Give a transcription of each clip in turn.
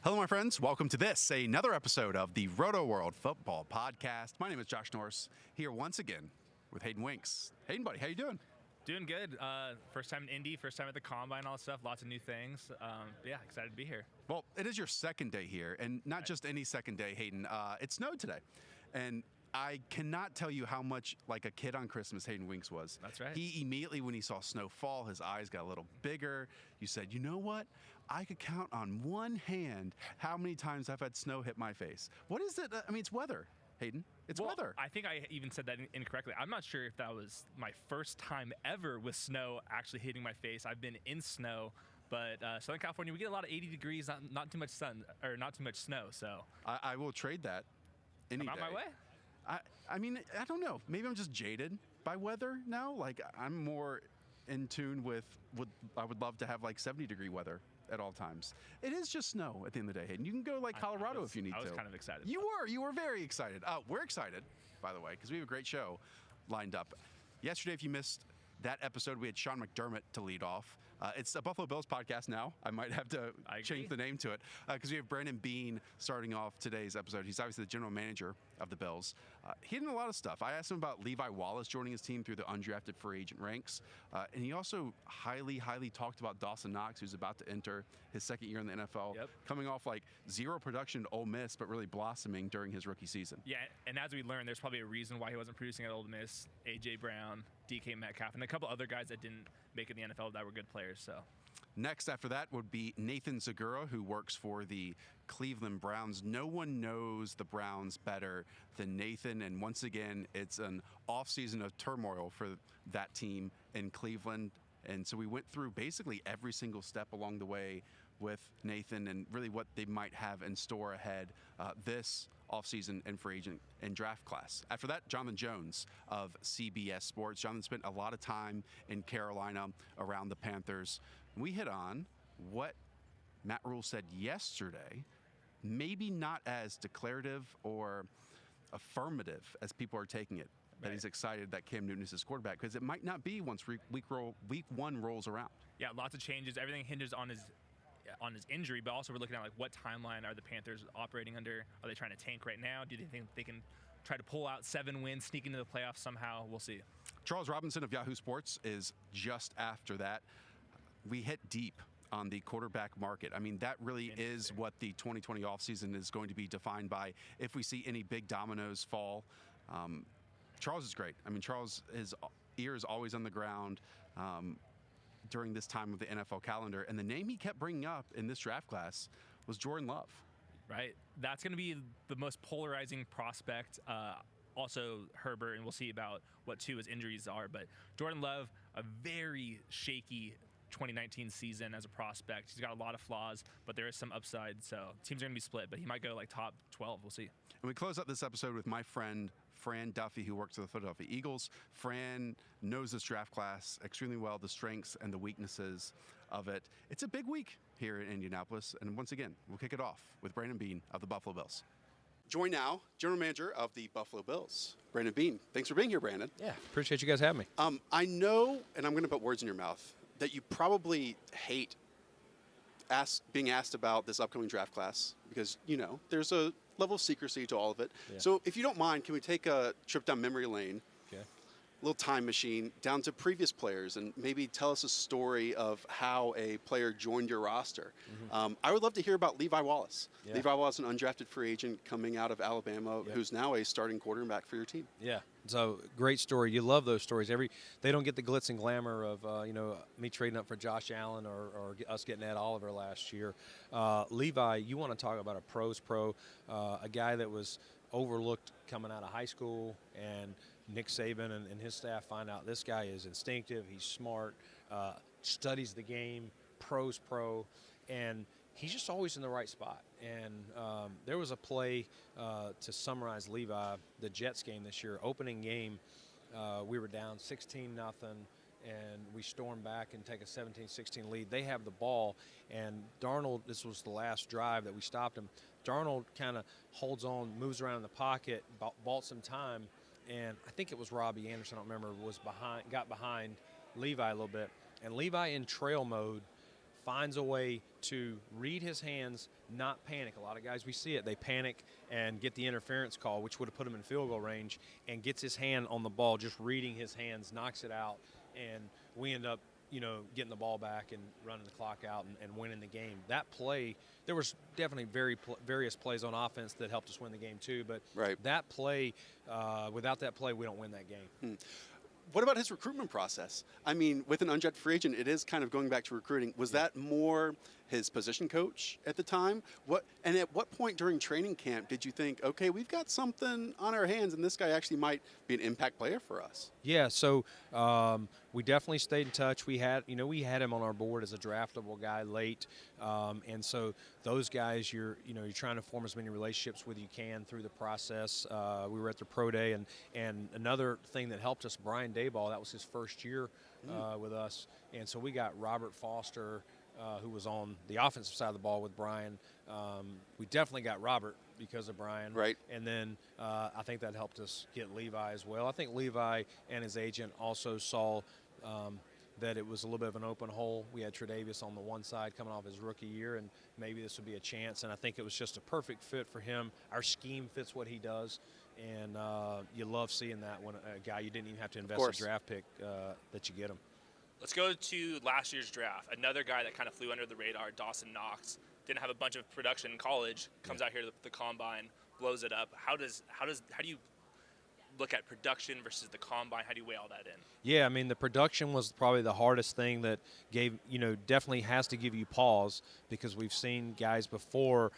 Hello, my friends. Welcome to another episode of the Rotoworld Football Podcast. My name is Josh Norris, here once again with Hayden Winks. Hayden, buddy, how you doing? Doing good. First time in Indy, first time at the Combine, all that stuff. Lots of new things. Excited to be here. Well, it is your second day here, and not just any second day, Hayden. It snowed today, and I cannot tell you how much like a kid on Christmas Hayden Winks was. That's right. He immediately, when he saw snow fall, his eyes got a little bigger. You said, you know what? I could count on one hand how many times I've had snow hit my face. What is it? I mean, it's weather, Hayden. It's weather. I think I even said that incorrectly. I'm not sure if that was my first time ever with snow actually hitting my face. I've been in snow. But Southern California, we get a lot of 80 degrees, not too much sun, or not too much snow. So I will trade that any I'm day. on my way. I mean, I don't know. Maybe I'm just jaded by weather now. Like, I'm more in tune with I would love to have like 70-degree weather at all times. It is just snow at the end of the day, Hayden. You can go like Colorado if you need to. I was kind of excited. You were very excited. We're excited, by the way, because we have a great show lined up. Yesterday, if you missed that episode, we had Sean McDermott to lead off. It's a Buffalo Bills podcast now. I might have to change the name to it because we have Brandon Beane starting off today's episode. He's obviously the general manager of the Bills. He did a lot of stuff. I asked him about Levi Wallace joining his team through the undrafted free agent ranks. And he also highly talked about Dawson Knox, who's about to enter his second year in the NFL, coming off like zero production at Ole Miss, but really blossoming during his rookie season. Yeah, and as we learned, there's probably a reason why he wasn't producing at Ole Miss. A.J. Brown, DK Metcalf, and a couple other guys that didn't make it in the NFL that were good players. So next after that would be Nathan Segura, who works for the Cleveland Browns. No one knows the Browns better than Nathan, and once again, it's an offseason of turmoil for that team in Cleveland. And so we went through basically every single step along the way with Nathan and really what they might have in store ahead this offseason and free agent and draft class. After that, Jonathan Jones of CBS Sports. Jonathan spent a lot of time in Carolina around the Panthers. We hit on what Matt Rule said yesterday, maybe not as declarative or affirmative as people are taking it. That he's excited that Cam Newton is his quarterback, because it might not be once week one rolls around. Yeah, lots of changes. Everything hinges on his injury, but also we're looking at like what timeline are the Panthers operating under? Are they trying to tank right now? Do they think they can try to pull out 7 wins, sneak into the playoffs somehow? We'll see. Charles Robinson of Yahoo Sports is just after that. We hit deep on the quarterback market. I mean, that really is what the 2020 offseason is going to be defined by. If we see any big dominoes fall, Charles is great. I mean, Charles, his ear is always on the ground during this time of the NFL calendar. And the name he kept bringing up in this draft class was Jordan Love. Right. That's going to be the most polarizing prospect. Also Herbert, and we'll see about what his injuries are. But Jordan Love, a very shaky 2019 season as a prospect. He's got a lot of flaws, but there is some upside. So teams are going to be split, but he might go like top 12. We'll see. And we close up this episode with my friend Fran Duffy, who works for the Philadelphia Eagles. Fran knows this draft class extremely well, the strengths and the weaknesses of it. It's a big week here in Indianapolis. And once again, we'll kick it off with Brandon Beane of the Buffalo Bills. Join now, General Manager of the Buffalo Bills, Brandon Beane. Thanks for being here, Brandon. Yeah, appreciate you guys having me. I know, and I'm going to put words in your mouth, that you probably hate being asked about this upcoming draft class because, you know, there's a level of secrecy to all of it. Yeah. So if you don't mind, can we take a trip down memory lane? Okay. Little time machine down to previous players and maybe tell us a story of how a player joined your roster. Mm-hmm. I would love to hear about Levi Wallace. Yeah. Levi Wallace, an undrafted free agent coming out of Alabama, who's now a starting quarterback for your team. Yeah, so great story. You love those stories. They don't get the glitz and glamour of me trading up for Josh Allen or us getting Ed Oliver last year. Levi, you want to talk about a pro's pro, a guy that was overlooked coming out of high school, and Nick Saban and his staff find out this guy is instinctive, he's smart, studies the game, pro's pro, and he's just always in the right spot. And there was a play to summarize Levi, the Jets game this year, opening game, we were down 16-0, and we storm back and take a 17-16 lead. They have the ball, and Darnold, this was the last drive that we stopped him. Darnold kind of holds on, moves around in the pocket, bought some time, and I think it was Robbie Anderson, I don't remember, got behind Levi a little bit. And Levi in trail mode finds a way to read his hands, not panic. A lot of guys, we see it, they panic and get the interference call, which would have put him in field goal range, and gets his hand on the ball, just reading his hands, knocks it out, and we end up, getting the ball back and running the clock out and winning the game. That play, there was definitely various plays on offense that helped us win the game too, but that play, without that play, we don't win that game. What about his recruitment process? I mean, with an undrafted free agent, it is kind of going back to recruiting. Was that more his position coach at the time? And at what point during training camp did you think, okay, we've got something on our hands, and this guy actually might be an impact player for us? Yeah, so we definitely stayed in touch. We had him on our board as a draftable guy late, and so those guys, you're trying to form as many relationships with you can through the process. We were at the pro day, and another thing that helped us, Brian Dayball, that was his first year with us, and so we got Robert Foster, who was on the offensive side of the ball with Brian. We definitely got Robert because of Brian. Right. And then I think that helped us get Levi as well. I think Levi and his agent also saw that it was a little bit of an open hole. We had Tre'Davious on the one side coming off his rookie year, and maybe this would be a chance. And I think it was just a perfect fit for him. Our scheme fits what he does. And you love seeing that when a guy you didn't even have to invest a draft pick, that you get him. Let's go to last year's draft. Another guy that kind of flew under the radar, Dawson Knox, didn't have a bunch of production in college, comes out here to the combine, blows it up. How do you look at production versus the combine? How do you weigh all that in? Yeah, I mean, the production was probably the hardest thing that definitely has to give you pause, because we've seen guys before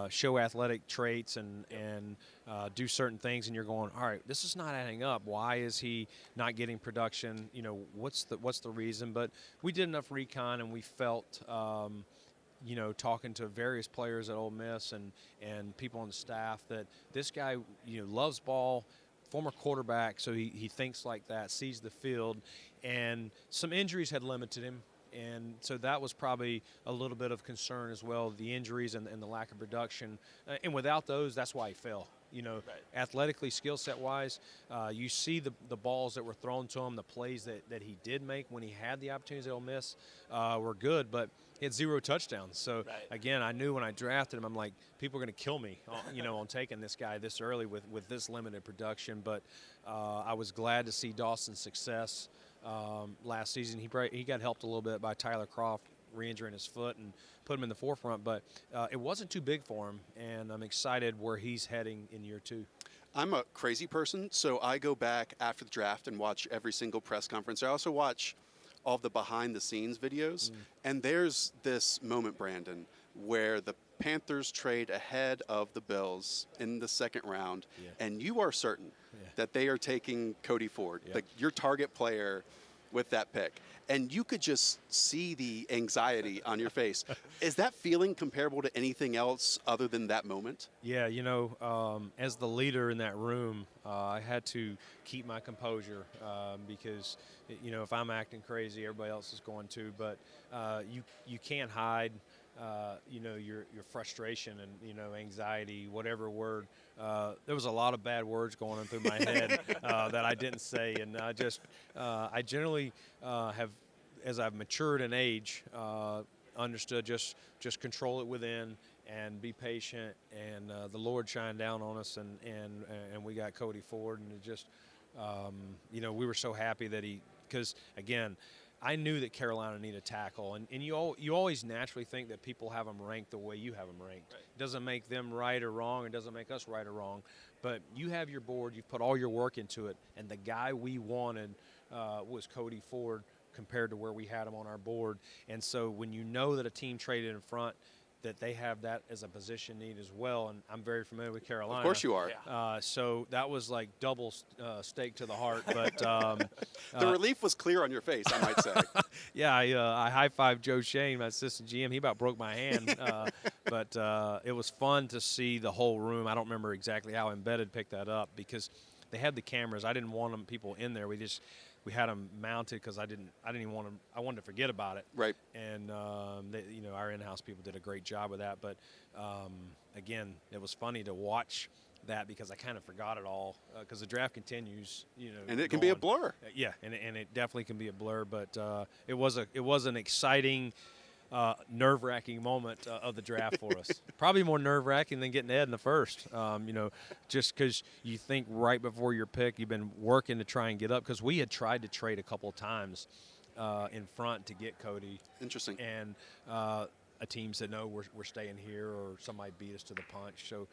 show athletic traits and do certain things, and you're going, all right, this is not adding up. Why is he not getting production? What's the reason? But we did enough recon, and we felt, talking to various players at Ole Miss and people on the staff, that this guy, loves ball, former quarterback, so he thinks like that, sees the field, and some injuries had limited him. And so that was probably a little bit of concern as well, the injuries and the lack of production. And without those, that's why he fell. Athletically, skill set wise, you see the balls that were thrown to him, the plays that he did make when he had the opportunities at Ole Miss were good, but he had 0 touchdowns. So again, I knew when I drafted him, I'm like, people are going to kill me, on taking this guy this early with this limited production. But I was glad to see Dawson's success. Last season, he got helped a little bit by Tyler Croft re-injuring his foot and put him in the forefront, but it wasn't too big for him, and I'm excited where he's heading in year 2. I'm a crazy person, so I go back after the draft and watch every single press conference. I also watch all of the behind-the-scenes videos, and there's this moment, Brandon, where the Panthers trade ahead of the Bills in the second round, and you are certain that they are taking Cody Ford, your target player, with that pick. And you could just see the anxiety on your face. Is that feeling comparable to anything else other than that moment? Yeah, as the leader in that room, I had to keep my composure because, if I'm acting crazy, everybody else is going to. But you can't hide, your frustration and, anxiety, whatever word. There was a lot of bad words going on through my head that I didn't say. And I generally have, as I've matured in age, understood just control it within and be patient. And the Lord shined down on us, and we got Cody Ford. And it just, we were so happy that because, again, I knew that Carolina needed a tackle, and you always naturally think that people have them ranked the way you have them ranked. Right. It doesn't make them right or wrong. It doesn't make us right or wrong. But you have your board. You've put all your work into it, and the guy we wanted was Cody Ford compared to where we had him on our board. And so when you know that a team traded in front, that they have that as a position need as well, and I'm very familiar with Carolina. Of course you are. So that was like double stake to the heart. But the relief was clear on your face, I might say. Yeah, I high-fived Joe Shane, my assistant GM. He about broke my hand. But it was fun to see the whole room. I don't remember exactly how Embedded picked that up because they had the cameras. I didn't want people in there. We had them mounted because I didn't even want them. I wanted to forget about it. Right. And our in-house people did a great job with that. But again, it was funny to watch that because I kind of forgot it all because the draft continues. And it can be a blur. Yeah, and it definitely can be a blur. But it was an exciting nerve-wracking moment of the draft for us. Probably more nerve-wracking than getting Ed in the first, just because you think right before your pick, you've been working to try and get up, because we had tried to trade a couple of times in front to get Cody. Interesting. And a team said, no, we're staying here, or somebody beat us to the punch. So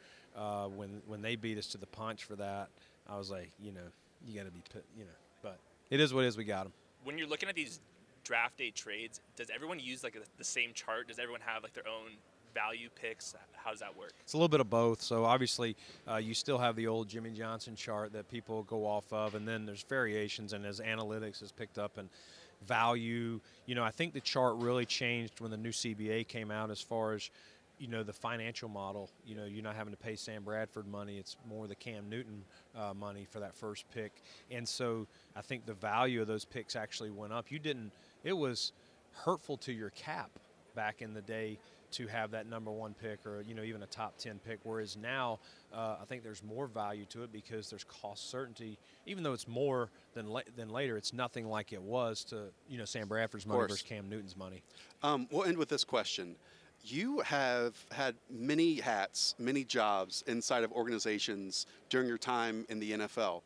when they beat us to the punch for that, I was like, you got to be, but it is what it is. We got them. When you're looking at these draft day trades, does everyone use like the same chart? Does everyone have like their own value picks? How does that work? It's a little bit of both. So obviously you still have the old Jimmy Johnson chart that people go off of, and then there's variations, and as analytics has picked up and value, I think the chart really changed when the new CBA came out as far as the financial model. You're not having to pay Sam Bradford money. It's more the Cam Newton money for that first pick. And so I think the value of those picks actually went up. It was hurtful to your cap back in the day to have that number 1 pick, or even a top 10 pick, whereas now I think there's more value to it because there's cost certainty. Even though it's more than later, it's nothing like it was to Sam Bradford's money versus Cam Newton's money. We'll end with this question. You have had many hats, many jobs inside of organizations during your time in the NFL.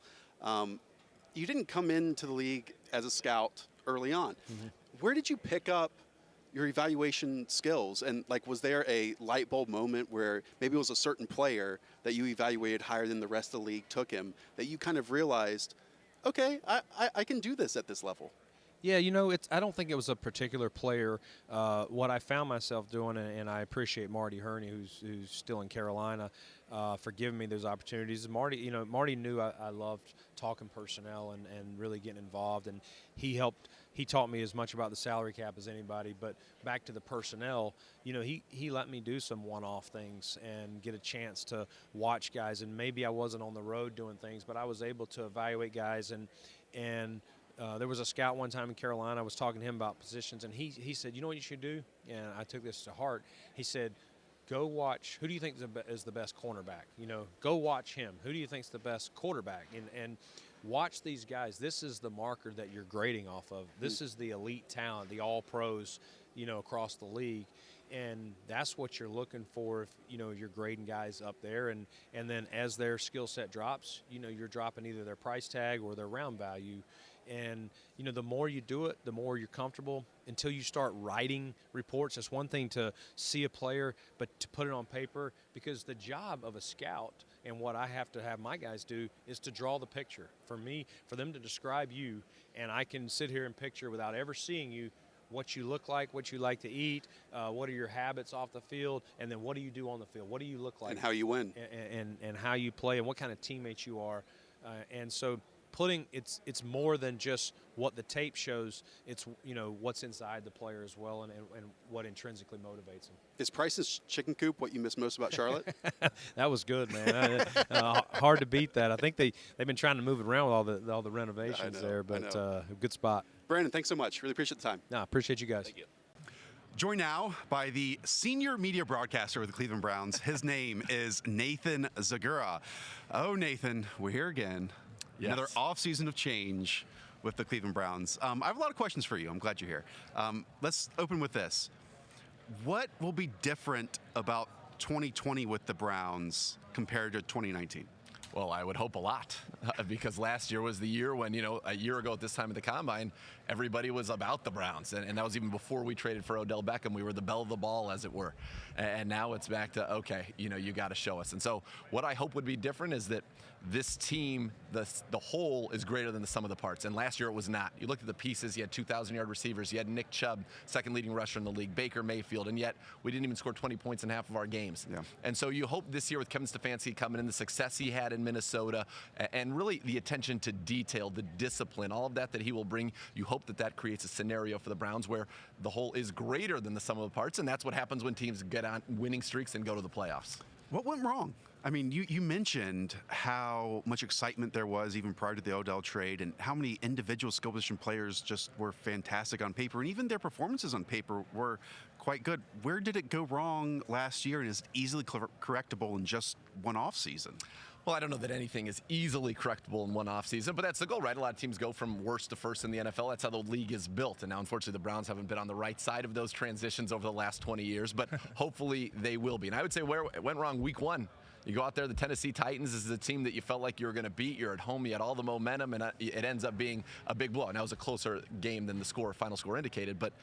You didn't come into the league as a scout early on. Mm-hmm. Where did you pick up your evaluation skills? And was there a light bulb moment where maybe it was a certain player that you evaluated higher than the rest of the league took him, that you kind of realized, okay, I can do this at this level? Yeah, I don't think it was a particular player. What I found myself doing, and I appreciate Marty Herney, who's still in Carolina, for giving me those opportunities. Marty knew I loved talking personnel and really getting involved, and he taught me as much about the salary cap as anybody. But back to the personnel, he let me do some one-off things and get a chance to watch guys. And maybe I wasn't on the road doing things, but I was able to evaluate guys. And there was a scout one time in Carolina. I was talking to him about positions, and he said, you know what you should do? And I took this to heart. He said, go watch, who do you think is the best cornerback? Go watch him. Who do you think is the best quarterback? And watch these guys. This is the marker that you're grading off of. This is the elite talent, the all-pros, across the league. And that's what you're looking for if, you're grading guys up there. And then as their skill set drops, you're dropping either their price tag or their round value. And, the more you do it, the more you're comfortable until you start writing reports. It's one thing to see a player, but to put it on paper, because the job of a scout and what I have to have my guys do is to draw the picture. For them to describe you, and I can sit here and picture without ever seeing you what you look like, what you like to eat, what are your habits off the field, and then what do you do on the field? What do you look like? And how you win. And how you play and what kind of teammates you are. And so it's more than just what the tape shows. It's what's inside the player as well, and what intrinsically motivates him. Is Price's chicken coop what you miss most about Charlotte? That was good, man. Hard to beat that. I think they've been trying to move it around with all the renovations there, but a good spot. Brandon, thanks so much. Really appreciate the time. No, appreciate you guys. Thank you. Joined now by the senior media broadcaster with the Cleveland Browns. His name is Nathan Zagura. Oh, Nathan, we're here again. Yes. Another offseason of change with the Cleveland Browns. I have a lot of questions for you. I'm glad you're here. Let's open with this. What will be different about 2020 with the Browns compared to 2019? Well, I would hope a lot, because last year was the year when, a year ago at this time of the Combine, everybody was about the Browns. And that was even before we traded for Odell Beckham. We were the belle of the ball, as it were. And now it's back to, okay, you got to show us. And so what I hope would be different is that this team, the whole is greater than the sum of the parts. And last year it was not. You looked at the pieces. You had 2,000-yard receivers. You had Nick Chubb, second leading rusher in the league, Baker Mayfield, and yet we didn't even score 20 points in half of our games. Yeah. And so you hope this year with Kevin Stefanski coming in, the success he had in Minnesota, and really the attention to detail, the discipline, all of that he will bring, you hope that creates a scenario for the Browns where the whole is greater than the sum of the parts, and that's what happens when teams get on winning streaks and go to the playoffs. What went wrong? I mean, you mentioned how much excitement there was even prior to the Odell trade, and how many individual skill position players just were fantastic on paper, and even their performances on paper were quite good. Where did it go wrong last year, and is it easily correctable in just one off season? Well, I don't know that anything is easily correctable in one offseason, but that's the goal, right? A lot of teams go from worst to first in the NFL. That's how the league is built. And now, unfortunately, the Browns haven't been on the right side of those transitions over the last 20 years, but hopefully they will be. And I would say where it went wrong week 1. You go out there, the Tennessee Titans is a team that you felt like you were going to beat. You're at home, you had all the momentum, and it ends up being a big blow. And that was a closer game than the final score indicated. But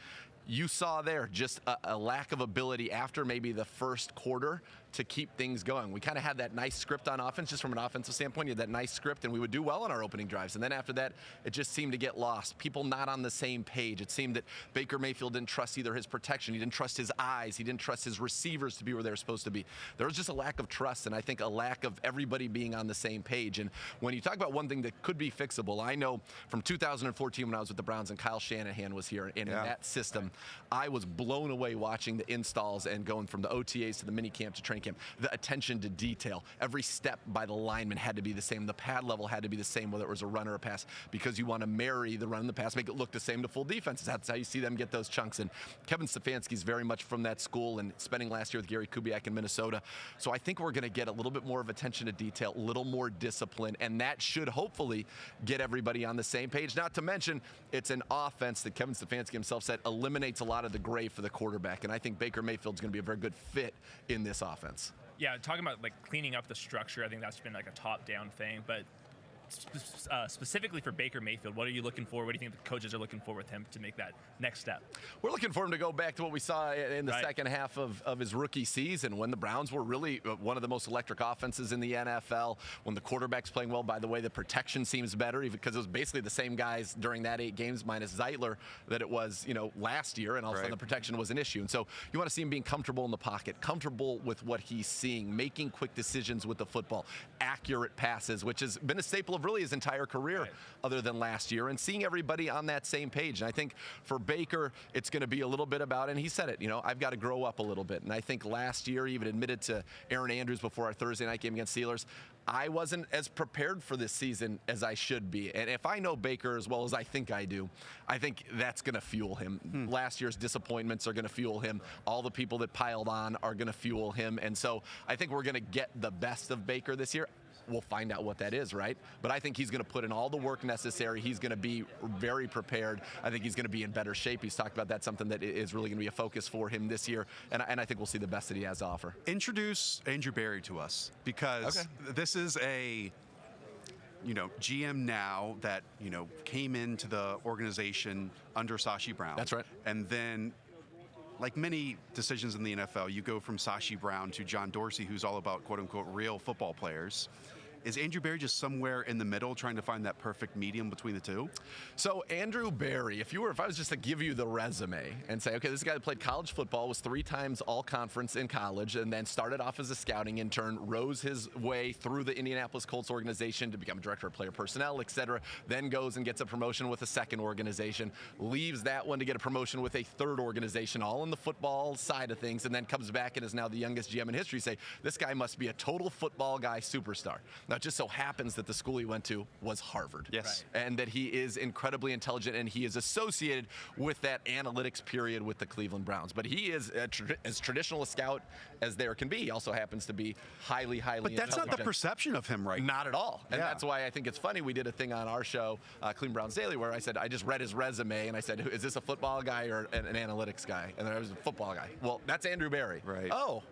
you saw there just a lack of ability after maybe the first quarter to keep things going. We kind of had that nice script on offense, just from an offensive standpoint. You had that nice script, and we would do well on our opening drives. And then after that, it just seemed to get lost. People not on the same page. It seemed that Baker Mayfield didn't trust either his protection. He didn't trust his eyes. He didn't trust his receivers to be where they were supposed to be. There was just a lack of trust, and I think a lack of everybody being on the same page. And when you talk about one thing that could be fixable, I know from 2014 when I was with the Browns and Kyle Shanahan was here, and in that system, I was blown away watching the installs and going from the OTAs to the mini camp to training camp. The attention to detail. Every step by the lineman had to be the same. The pad level had to be the same, whether it was a run or a pass, because you want to marry the run and the pass, make it look the same to full defenses. That's how you see them get those chunks. And Kevin Stefanski's very much from that school, and spending last year with Gary Kubiak in Minnesota. So I think we're going to get a little bit more of attention to detail, a little more discipline, and that should hopefully get everybody on the same page. Not to mention, it's an offense that Kevin Stefanski himself said eliminates a lot of the gray for the quarterback, and I think Baker Mayfield's going to be a very good fit in this offense. Yeah, talking about like cleaning up the structure, I think that's been like a top-down thing. But specifically for Baker Mayfield, what are you looking for? What do you think the coaches are looking for with him to make that next step? We're looking for him to go back to what we saw in the second half of his rookie season, when the Browns were really one of the most electric offenses in the NFL, when the quarterback's playing well. By the way, the protection seems better, even because it was basically the same guys during that 8 games minus Zeitler that it was, last year, and all of a sudden the protection was an issue. And so you want to see him being comfortable in the pocket, comfortable with what he's seeing, making quick decisions with the football, accurate passes, which has been a staple of really his entire career other than last year, and seeing everybody on that same page. And I think for Baker, it's going to be a little bit about, and he said it, I've got to grow up a little bit. And I think last year, he even admitted to Aaron Andrews before our Thursday night game against Steelers, I wasn't as prepared for this season as I should be. And if I know Baker as well as I think I do, I think that's going to fuel him. Last year's disappointments are going to fuel him. All the people that piled on are going to fuel him. And so I think we're going to get the best of Baker this year. We'll find out what that is, right? But I think he's going to put in all the work necessary. He's going to be very prepared. I think he's going to be in better shape. He's talked about that, something that is really going to be a focus for him this year. And I think we'll see the best that he has to offer. Introduce Andrew Berry to us, because this is a GM now that, came into the organization under Sashi Brown. That's right. And then, like many decisions in the NFL, you go from Sashi Brown to John Dorsey, who's all about quote-unquote real football players. Is Andrew Berry just somewhere in the middle, trying to find that perfect medium between the two? So Andrew Berry, if I was just to give you the resume and say, okay, this guy that played college football, was 3 times all-conference in college, and then started off as a scouting intern, rose his way through the Indianapolis Colts organization to become director of player personnel, et cetera, then goes and gets a promotion with a second organization, leaves that one to get a promotion with a third organization, all in the football side of things, and then comes back and is now the youngest GM in history. Say, this guy must be a total football guy superstar. Now, it just so happens that the school he went to was Harvard. Yes. And that he is incredibly intelligent, and he is associated with that analytics period with the Cleveland Browns. But he is as traditional a scout as there can be. He also happens to be highly But that's not the perception of him, right? Not at all. And that's why I think it's funny. We did a thing on our show, Cleveland Browns Daily, where I said, I just read his resume, and I said, is this a football guy or an analytics guy? And then I was a football guy. Well, that's Andrew Berry. Right. Oh.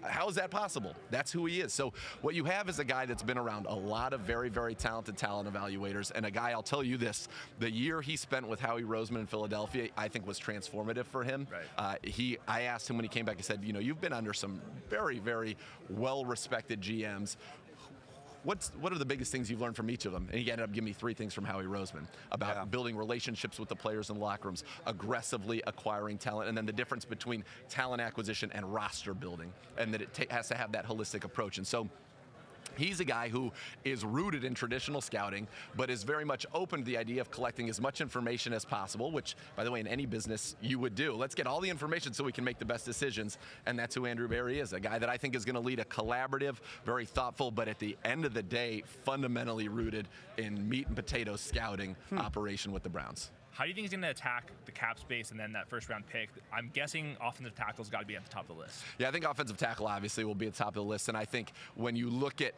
How is that possible? That's who he is. So what you have is a guy that's been around a lot of very, very talented talent evaluators, and a guy, I'll tell you this, the year he spent with Howie Roseman in Philadelphia, I think was transformative for him. Right. I asked him when he came back, I said, you've been under some very, very well-respected GMs. What are the biggest things you've learned from each of them? And he ended up giving me 3 things from Howie Roseman about building relationships with the players in the locker rooms, aggressively acquiring talent, and then the difference between talent acquisition and roster building, and that it has to have that holistic approach. And so he's a guy who is rooted in traditional scouting, but is very much open to the idea of collecting as much information as possible, which, by the way, in any business you would do. Let's get all the information so we can make the best decisions, and that's who Andrew Berry is, a guy that I think is going to lead a collaborative, very thoughtful, but at the end of the day, fundamentally rooted in meat and potatoes scouting operation with the Browns. How do you think he's going to attack the cap space and then that first-round pick? I'm guessing offensive tackle's got to be at the top of the list. Yeah, I think offensive tackle obviously will be at the top of the list, and I think when you look at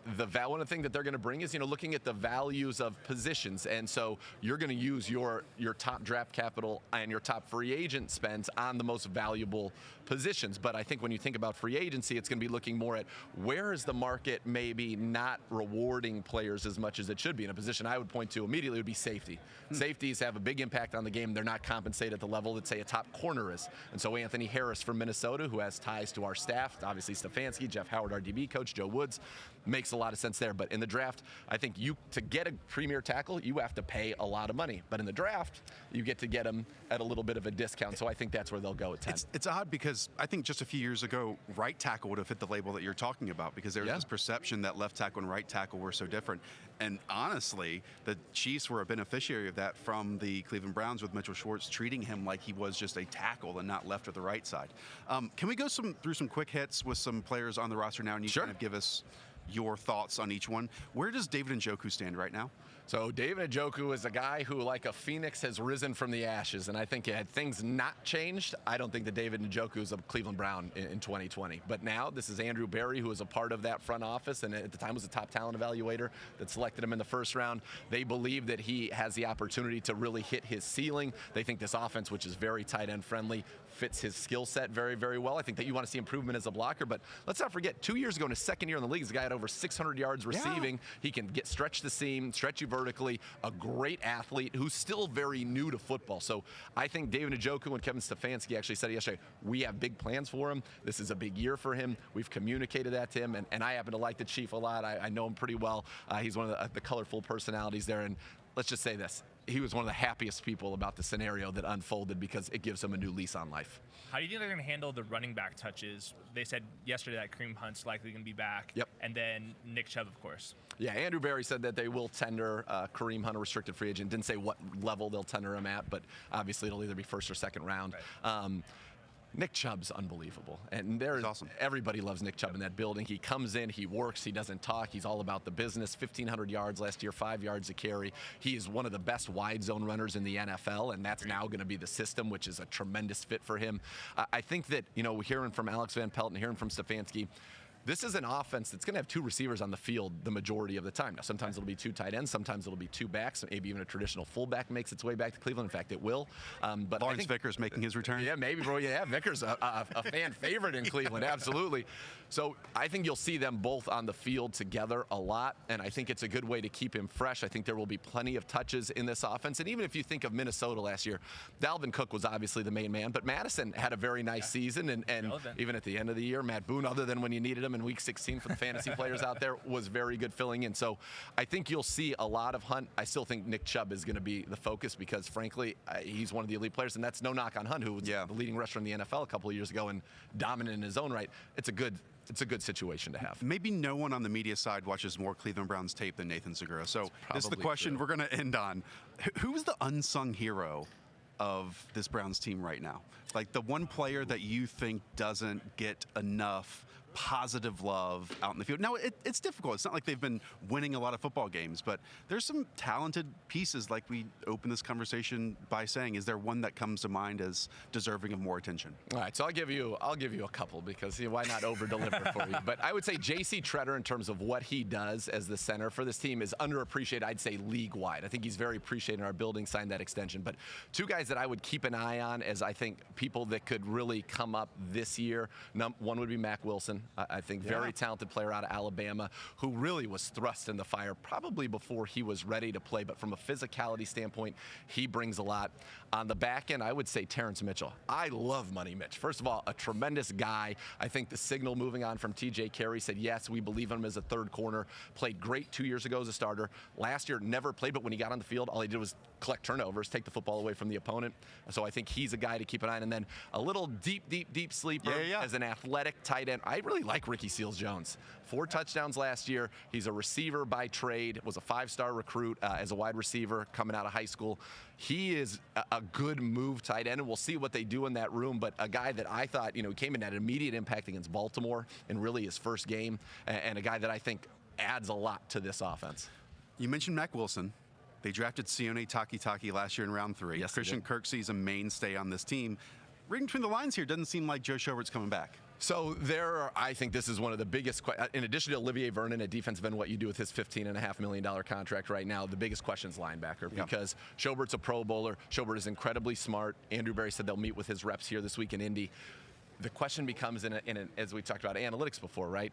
one of the things that they're going to bring is, looking at the values of positions, and so you're going to use your top draft capital and your top free agent spends on the most valuable positions. But I think when you think about free agency, it's going to be looking more at where is the market maybe not rewarding players as much as it should be. In a position I would point to immediately would be safety. Safeties have a big impact on the game. They're not compensated at the level that, say, a top corner is. And so Anthony Harris from Minnesota, who has ties to our staff, obviously Stefanski, Jeff Howard, our DB coach, Joe Woods, makes a lot of sense there. But in the draft, I think to get a premier tackle, you have to pay a lot of money. But in the draft, you get to get them at a little bit of a discount. So I think that's where they'll go at 10. It's odd because I think just a few years ago, right tackle would have fit the label that you're talking about, because there was this perception that left tackle and right tackle were so different. And honestly, the Chiefs were a beneficiary of that from the Cleveland Browns, with Mitchell Schwartz treating him like he was just a tackle and not left or the right side. Can we go through some quick hits with some players on the roster now, and you kind of give us your thoughts on each one? Where does David Njoku stand right now? So David Njoku is a guy who, like a phoenix, has risen from the ashes. And I think had things not changed, I don't think that David Njoku is a Cleveland Brown in 2020. But now this is Andrew Berry, who is a part of that front office, and at the time was a top talent evaluator that selected him in the first round. They believe that he has the opportunity to really hit his ceiling. They think this offense, which is very tight end friendly, fits his skill set very, very well. I think that you want to see improvement as a blocker, but let's not forget, 2 years ago in his second year in the league, this guy had over 600 yards receiving. He can stretch the seam, stretch you vertically, a great athlete who's still very new to football. So I think David Njoku and Kevin Stefanski actually said yesterday, we have big plans for him. This is a big year for him. We've communicated that to him, and I happen to like the Chief a lot. I know him pretty well. He's one of the colorful personalities there, and let's just say this. He was one of the happiest people about the scenario that unfolded because it gives him a new lease on life. How do you think they're going to handle the running back touches? They said yesterday that Kareem Hunt's likely going to be back. Yep. And then Nick Chubb, of course. Yeah, Andrew Berry said that they will tender Kareem Hunt, a restricted free agent. Didn't say what level they'll tender him at, but obviously it'll either be first or second round. Right. Nick Chubb's unbelievable, and there's awesome. Everybody loves Nick Chubb in that building. He comes in, he works, he doesn't talk, he's all about the business. 1,500 yards last year, 5 yards a carry. He is one of the best wide zone runners in the NFL, and that's now going to be the system, which is a tremendous fit for him. I think that, hearing from Alex Van Pelt and hearing from Stefanski, this is an offense that's going to have two receivers on the field the majority of the time. Now, sometimes it'll be two tight ends, sometimes it'll be two backs, maybe even a traditional fullback makes its way back to Cleveland. In fact, it will. But Lawrence Vickers making his return. Yeah, maybe, bro. Yeah, Vickers, a fan favorite in Cleveland, absolutely. So I think you'll see them both on the field together a lot, and I think it's a good way to keep him fresh. I think there will be plenty of touches in this offense. And even if you think of Minnesota last year, Dalvin Cook was obviously the main man, but Madison had a very nice season, and even at the end of the year, Matt Boone, other than when you needed him in Week 16 for the fantasy players out there, was very good filling in. So I think you'll see a lot of Hunt. I still think Nick Chubb is going to be the focus because, frankly, he's one of the elite players, and that's no knock on Hunt, who was the leading rusher in the NFL a couple of years ago and dominant in his own right. It's a good situation to have. Maybe no one on the media side watches more Cleveland Browns tape than Nathan Segura. So this is the question we're going to end on. Who's the unsung hero of this Browns team right now? Like the one player that you think doesn't get enough positive love out in the field. Now, it's difficult. It's not like they've been winning a lot of football games, but there's some talented pieces, like we opened this conversation by saying. Is there one that comes to mind as deserving of more attention? All right, so I'll give you a couple because why not over-deliver for you? But I would say J.C. Tretter, in terms of what he does as the center for this team, is underappreciated, I'd say, league-wide. I think he's very appreciated in our building, signed that extension. But two guys that I would keep an eye on as I think people that could really come up this year, one would be Mack Wilson. I think very talented player out of Alabama who really was thrust in the fire probably before he was ready to play. But from a physicality standpoint, he brings a lot. On the back end, I would say Terrence Mitchell. I love Money Mitch. First of all, a tremendous guy. I think the signal moving on from T.J. Carey said, yes, we believe in him as a third corner. Played great 2 years ago as a starter. Last year, never played, but when he got on the field, all he did was collect turnovers, take the football away from the opponent. So I think he's a guy to keep an eye on. And then a little deep sleeper as an athletic tight end. I really like Ricky Seals-Jones. 4 touchdowns last year. He's a receiver by trade, was a 5-star recruit as a wide receiver coming out of high school. He is a good move tight end, and we'll see what they do in that room, but a guy that I thought, came in at immediate impact against Baltimore in really his first game, and a guy that I think adds a lot to this offense. You mentioned Mack Wilson. They drafted Sione Takitaki last year in round 3. Yes, they Christian did. Kirksey's a mainstay on this team. Reading between the lines here, doesn't seem like Joe Schobert's coming back. So I think this is one of the biggest, in addition to Olivier Vernon at defensive end, what you do with his $15.5 million contract right now, the biggest question is linebacker, because Schobert's a Pro Bowler. Schobert is incredibly smart. Andrew Berry said they'll meet with his reps here this week in Indy. The question becomes, as we talked about analytics before, right?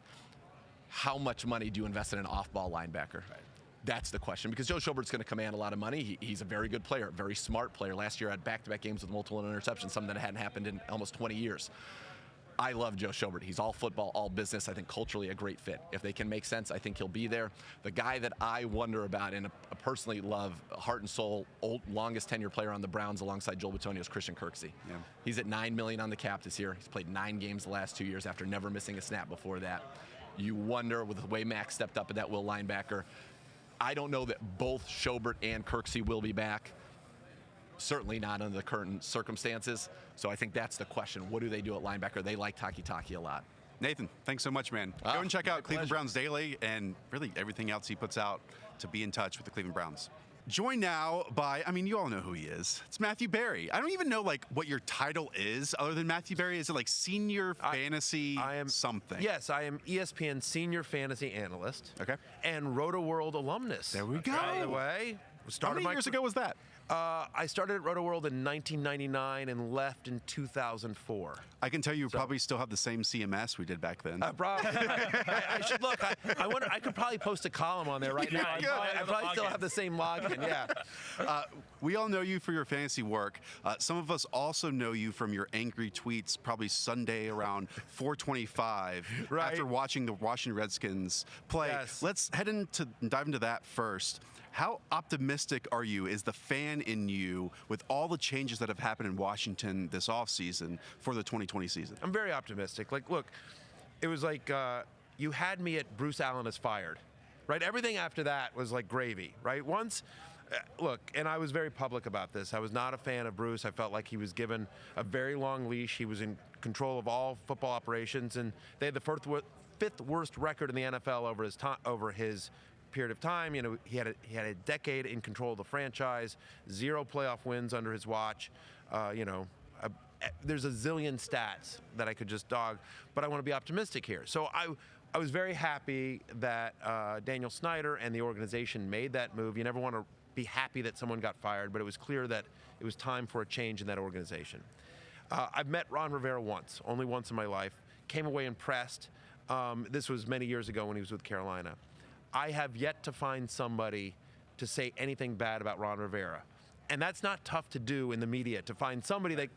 How much money do you invest in an off-ball linebacker? Right. That's the question, because Joe Schobert's going to command a lot of money. He's a very good player, very smart player. Last year had back-to-back games with multiple interceptions, something that hadn't happened in almost 20 years. I love Joe Schobert. He's all football, all business. I think culturally a great fit. If they can make sense, I think he'll be there. The guy that I wonder about and personally love, heart and soul, longest tenure player on the Browns alongside Joel Bitonio is Christian Kirksey. Yeah. He's at $9 million on the cap this year. He's played 9 games the last 2 years after never missing a snap before that. You wonder, with the way Mack stepped up at that will linebacker, I don't know that both Schobert and Kirksey will be back. Certainly not under the current circumstances. So I think that's the question. What do they do at linebacker? They like Takitaki a lot. Nathan, thanks so much, man. Go and check out Cleveland Browns Daily and really everything else he puts out to be in touch with the Cleveland Browns. Joined now by, you all know who he is. It's Matthew Berry. I don't even know what your title is other than Matthew Berry. Is it senior fantasy something? Yes, I am ESPN senior fantasy analyst. Okay. And Rotoworld alumnus. There we go. By the way. How many years ago was that? I started at Rotoworld in 1999 and left in 2004. I can tell you probably still have the same CMS we did back then. Probably. I should look. I wonder. I could probably post a column on there right now. I probably still have the same login. Yeah. We all know you for your fantasy work. Some of us also know you from your angry tweets, probably Sunday around 4:25 after watching the Washington Redskins play. Yes. Let's dive into that first. How optimistic are you, is the fan in you, with all the changes that have happened in Washington this offseason for the 2020 season? I'm very optimistic. Look, it was you had me at Bruce Allen is fired, right? Everything after that was like gravy, right? Once, look, and I was very public about this. I was not a fan of Bruce. I felt like he was given a very long leash. He was in control of all football operations, and they had the fifth worst record in the NFL over his period of time. He had a decade in control of the franchise, 0 playoff wins under his watch. There's a zillion stats that I could just dog, but I want to be optimistic here. So I was very happy that Daniel Snyder and the organization made that move. You never want to be happy that someone got fired, but it was clear that it was time for a change in that organization. I've met Ron Rivera only once in my life. Came away impressed. This was many years ago when he was with Carolina. I have yet to find somebody to say anything bad about Ron Rivera. And that's not tough to do in the media, to find somebody that,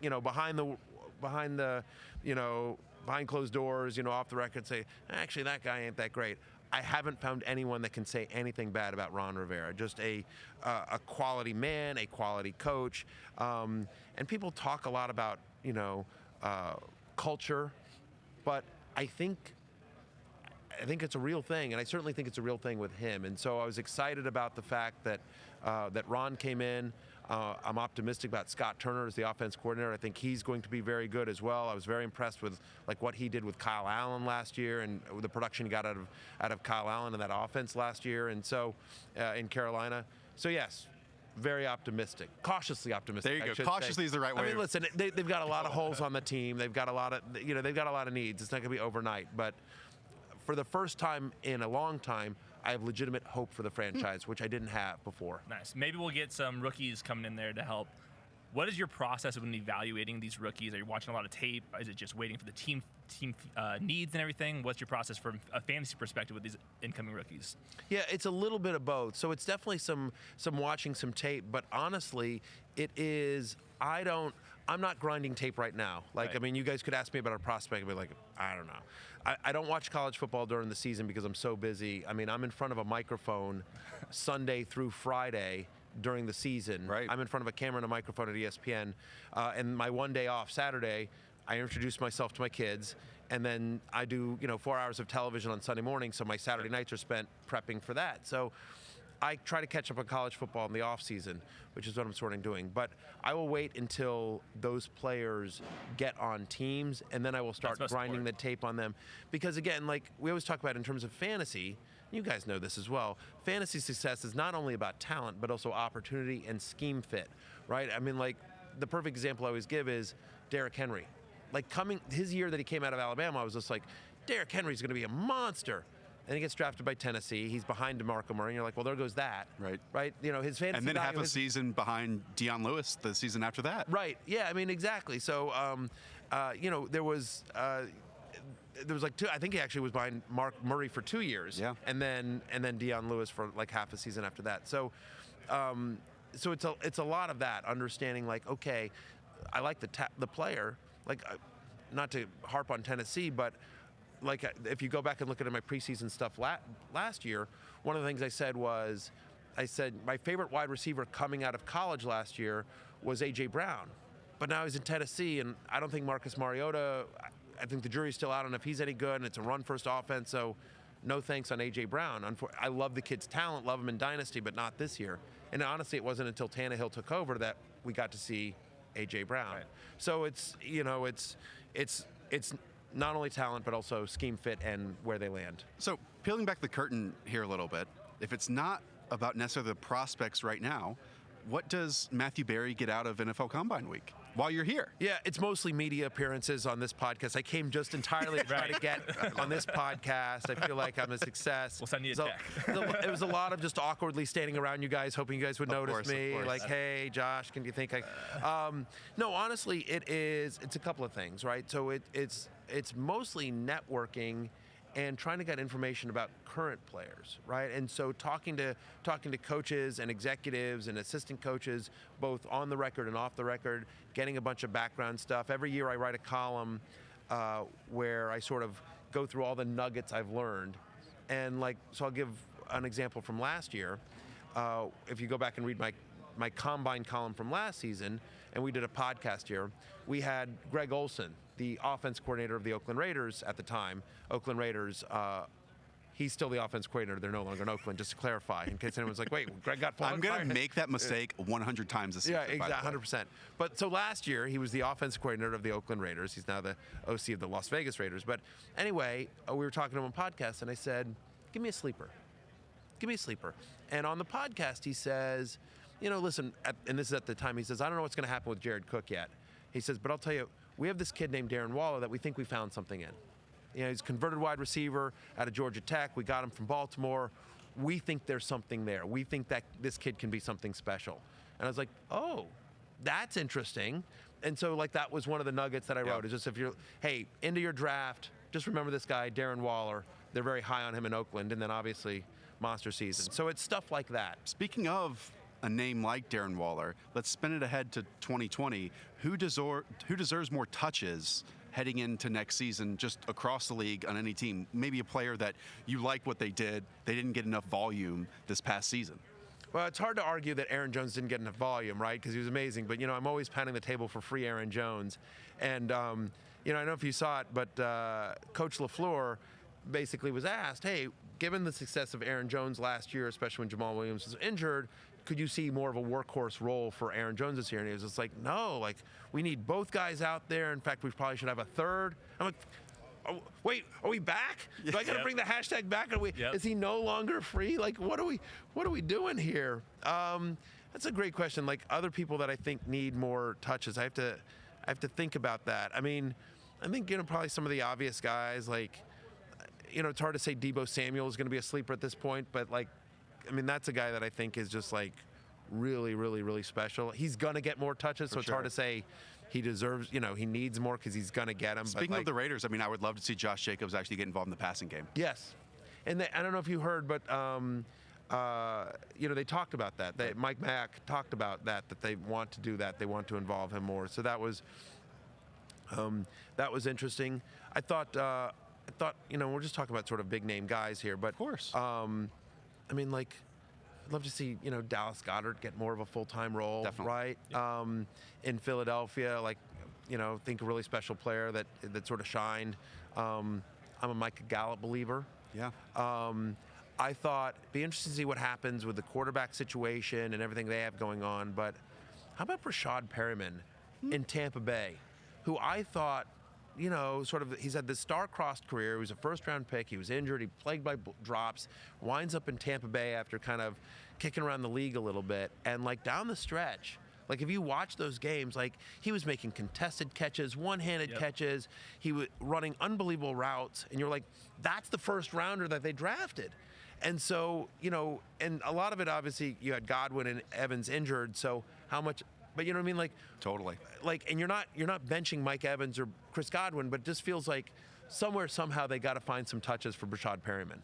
behind closed doors, off the record, say, actually, that guy ain't that great. I haven't found anyone that can say anything bad about Ron Rivera. Just a quality man, a quality coach. And people talk a lot about, culture, but I think it's a real thing, and I certainly think it's a real thing with him. And so I was excited about the fact that Ron came in. I'm optimistic about Scott Turner as the offense coordinator. I think he's going to be very good as well. I was very impressed with what he did with Kyle Allen last year and the production he got out of Kyle Allen in that offense last year. And so in Carolina. So yes, very optimistic, cautiously optimistic. There you go. Cautiously is the right way. Listen, they've got a lot of holes on the team. They've got a lot of needs. It's not going to be overnight, but for the first time in a long time, I have legitimate hope for the franchise, which I didn't have before. Nice. Maybe we'll get some rookies coming in there to help. What is your process when evaluating these rookies? Are you watching a lot of tape? Is it just waiting for the team needs and everything? What's your process from a fantasy perspective with these incoming rookies? Yeah, it's a little bit of both. So it's definitely some watching some tape, but honestly, it is. I'm not grinding tape right now. Right. You guys could ask me about a prospect and be like, I don't know. I don't watch college football during the season because I'm so busy. I'm in front of a microphone Sunday through Friday during the season. Right. I'm in front of a camera and a microphone at ESPN. And my one day off, Saturday, I introduce myself to my kids. And then I do, 4 hours of television on Sunday morning. So my Saturday nights are spent prepping for that. So I try to catch up on college football in the off season, which is what I'm sort of doing. But I will wait until those players get on teams, and then I will start grinding the tape on them. Because again, we always talk about in terms of fantasy, You guys know this as well. Fantasy success is not only about talent, but also opportunity and scheme fit, right? I mean, like, the perfect example I always give is Derrick Henry. Like, his year that he came out of Alabama, I was just like, Derrick Henry's going to be a monster. And he gets drafted by Tennessee. He's behind DeMarco Murray. And you're like, well, there goes that. Right? You know, his fantasy And then value half a season behind Deion Lewis the season after that. Right. Yeah, I mean, exactly. So, you know, there was like two. I think he actually was behind Mark Murray for 2 years. Yeah. And then Deion Lewis for like half a season after that. So, so it's a lot of that, understanding like, okay, I like the player. Like, not to harp on Tennessee, but like if you go back and look at my preseason stuff last year, one of the things I said my favorite wide receiver coming out of college last year was A.J. Brown. But now he's in Tennessee, and I don't think Marcus Mariota, I think the jury's still out on if he's any good, and it's a run-first offense, so no thanks on A.J. Brown. I love the kid's talent, love him in Dynasty, but not this year. And honestly, it wasn't until Tannehill took over that we got to see A.J. Brown. Right. So it's not only talent, but also scheme fit and where they land. So peeling back the curtain here a little bit, if it's not about necessarily the prospects right now, what does Matthew Berry get out of NFL Combine Week while you're here? Yeah, it's mostly media appearances on this podcast. I came just entirely to try to get on this podcast. I feel like I'm a success. We'll send you a So, check. it was a lot of just awkwardly standing around you guys, hoping you guys would notice me. Of course. Like, hey, Josh, can you think no, honestly, it's a couple of things, right? So it's mostly networking and trying to get information about current players, right? And so talking to coaches and executives and assistant coaches, both on the record and off the record, getting a bunch of background stuff. Every year I write a column where I sort of go through all the nuggets I've learned. And so I'll give an example from last year. If you go back and read my Combine column from last season, and we did a podcast here, we had Greg Olson, the offense coordinator of the Oakland Raiders at the time. Oakland Raiders, he's still the offense coordinator. They're no longer in Oakland, just to clarify, in case anyone's like, wait, Greg got fired. I'm going to make that mistake 100 times this season. Yeah, exactly, 100%. But so last year, he was the offense coordinator of the Oakland Raiders. He's now the OC of the Las Vegas Raiders. But anyway, we were talking to him on podcast, and I said, give me a sleeper. Give me a sleeper. And on the podcast, he says, you know, listen, and this is at the time, he says, I don't know what's going to happen with Jared Cook yet. He says, but I'll tell you, we have this kid named Darren Waller that we think we found something in. You know, he's a converted wide receiver out of Georgia Tech. We got him from Baltimore. We think there's something there. We think that this kid can be something special. And I was like, oh, that's interesting. And so, like, that was one of the nuggets that I wrote. Is just if you're, hey, into your draft, just remember this guy, Darren Waller. They're very high on him in Oakland. And then, obviously, monster season. So it's stuff like that. Speaking of a name like Darren Waller, let's spin it ahead to 2020. Who deserves more touches heading into next season, just across the league on any team? Maybe a player that you like what they did. They didn't get enough volume this past season. Well, it's hard to argue that Aaron Jones didn't get enough volume, right? Because he was amazing. But, you know, I'm always pounding the table for free Aaron Jones. And, you know, I don't know if you saw it, but Coach LaFleur basically was asked, hey, given the success of Aaron Jones last year, especially when Jamal Williams was injured, could you see more of a workhorse role for Aaron Jones this year? And he was just like, no, like, we need both guys out there. In fact, we probably should have a third. I'm like, oh, wait, are we back? Do I got to bring the hashtag back? Is he no longer free? Like, what are we doing here? That's a great question. Like, other people that I think need more touches, I have to think about that. I mean, I think, you know, probably some of the obvious guys, like, you know, it's hard to say Deebo Samuel is going to be a sleeper at this point, but, like, I mean, that's a guy that I think is just, like, really, really, really special. He's going to get more touches, so it's hard to say he deserves, you know, he needs more because he's going to get them. Speaking of the Raiders, I mean, I would love to see Josh Jacobs actually get involved in the passing game. Yes. And I don't know if you heard, but, you know, they talked about that. Mike Mack talked about that they want to do that. They want to involve him more. So that was interesting. I thought, you know, we're just talking about sort of big name guys here, but of course. I mean, like, I'd love to see, you know, Dallas Goddard get more of a full-time role, Definitely. right? Yeah. In Philadelphia, like, you know, think a really special player that sort of shined. I'm a Micah Gallup believer. Yeah. I thought it'd be interesting to see what happens with the quarterback situation and everything they have going on. But how about Rashad Perriman in Tampa Bay, who I thought he's had this star-crossed career. He was a first-round pick. He was injured. He plagued by drops. Winds up in Tampa Bay after kind of kicking around the league a little bit. And like down the stretch, like if you watch those games, like he was making contested catches, one-handed catches. He was running unbelievable routes. And you're like, that's the first rounder that they drafted. And so, and a lot of it, obviously, you had Godwin and Evans injured. So how much? But you know what I mean? Like Totally. Like, and you're not benching Mike Evans or Chris Godwin, but it just feels like somehow they got to find some touches for Brashad Perryman.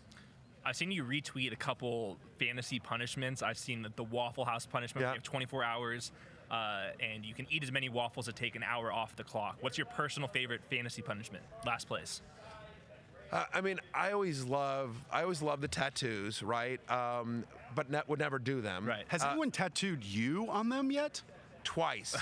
I've seen you retweet a couple fantasy punishments. I've seen the Waffle House punishment. Yeah. You have 24 hours, and you can eat as many waffles to take an hour off the clock. What's your personal favorite fantasy punishment? Last place. I always love the tattoos, right? But would never do them. Right. Has anyone tattooed you on them yet? Twice.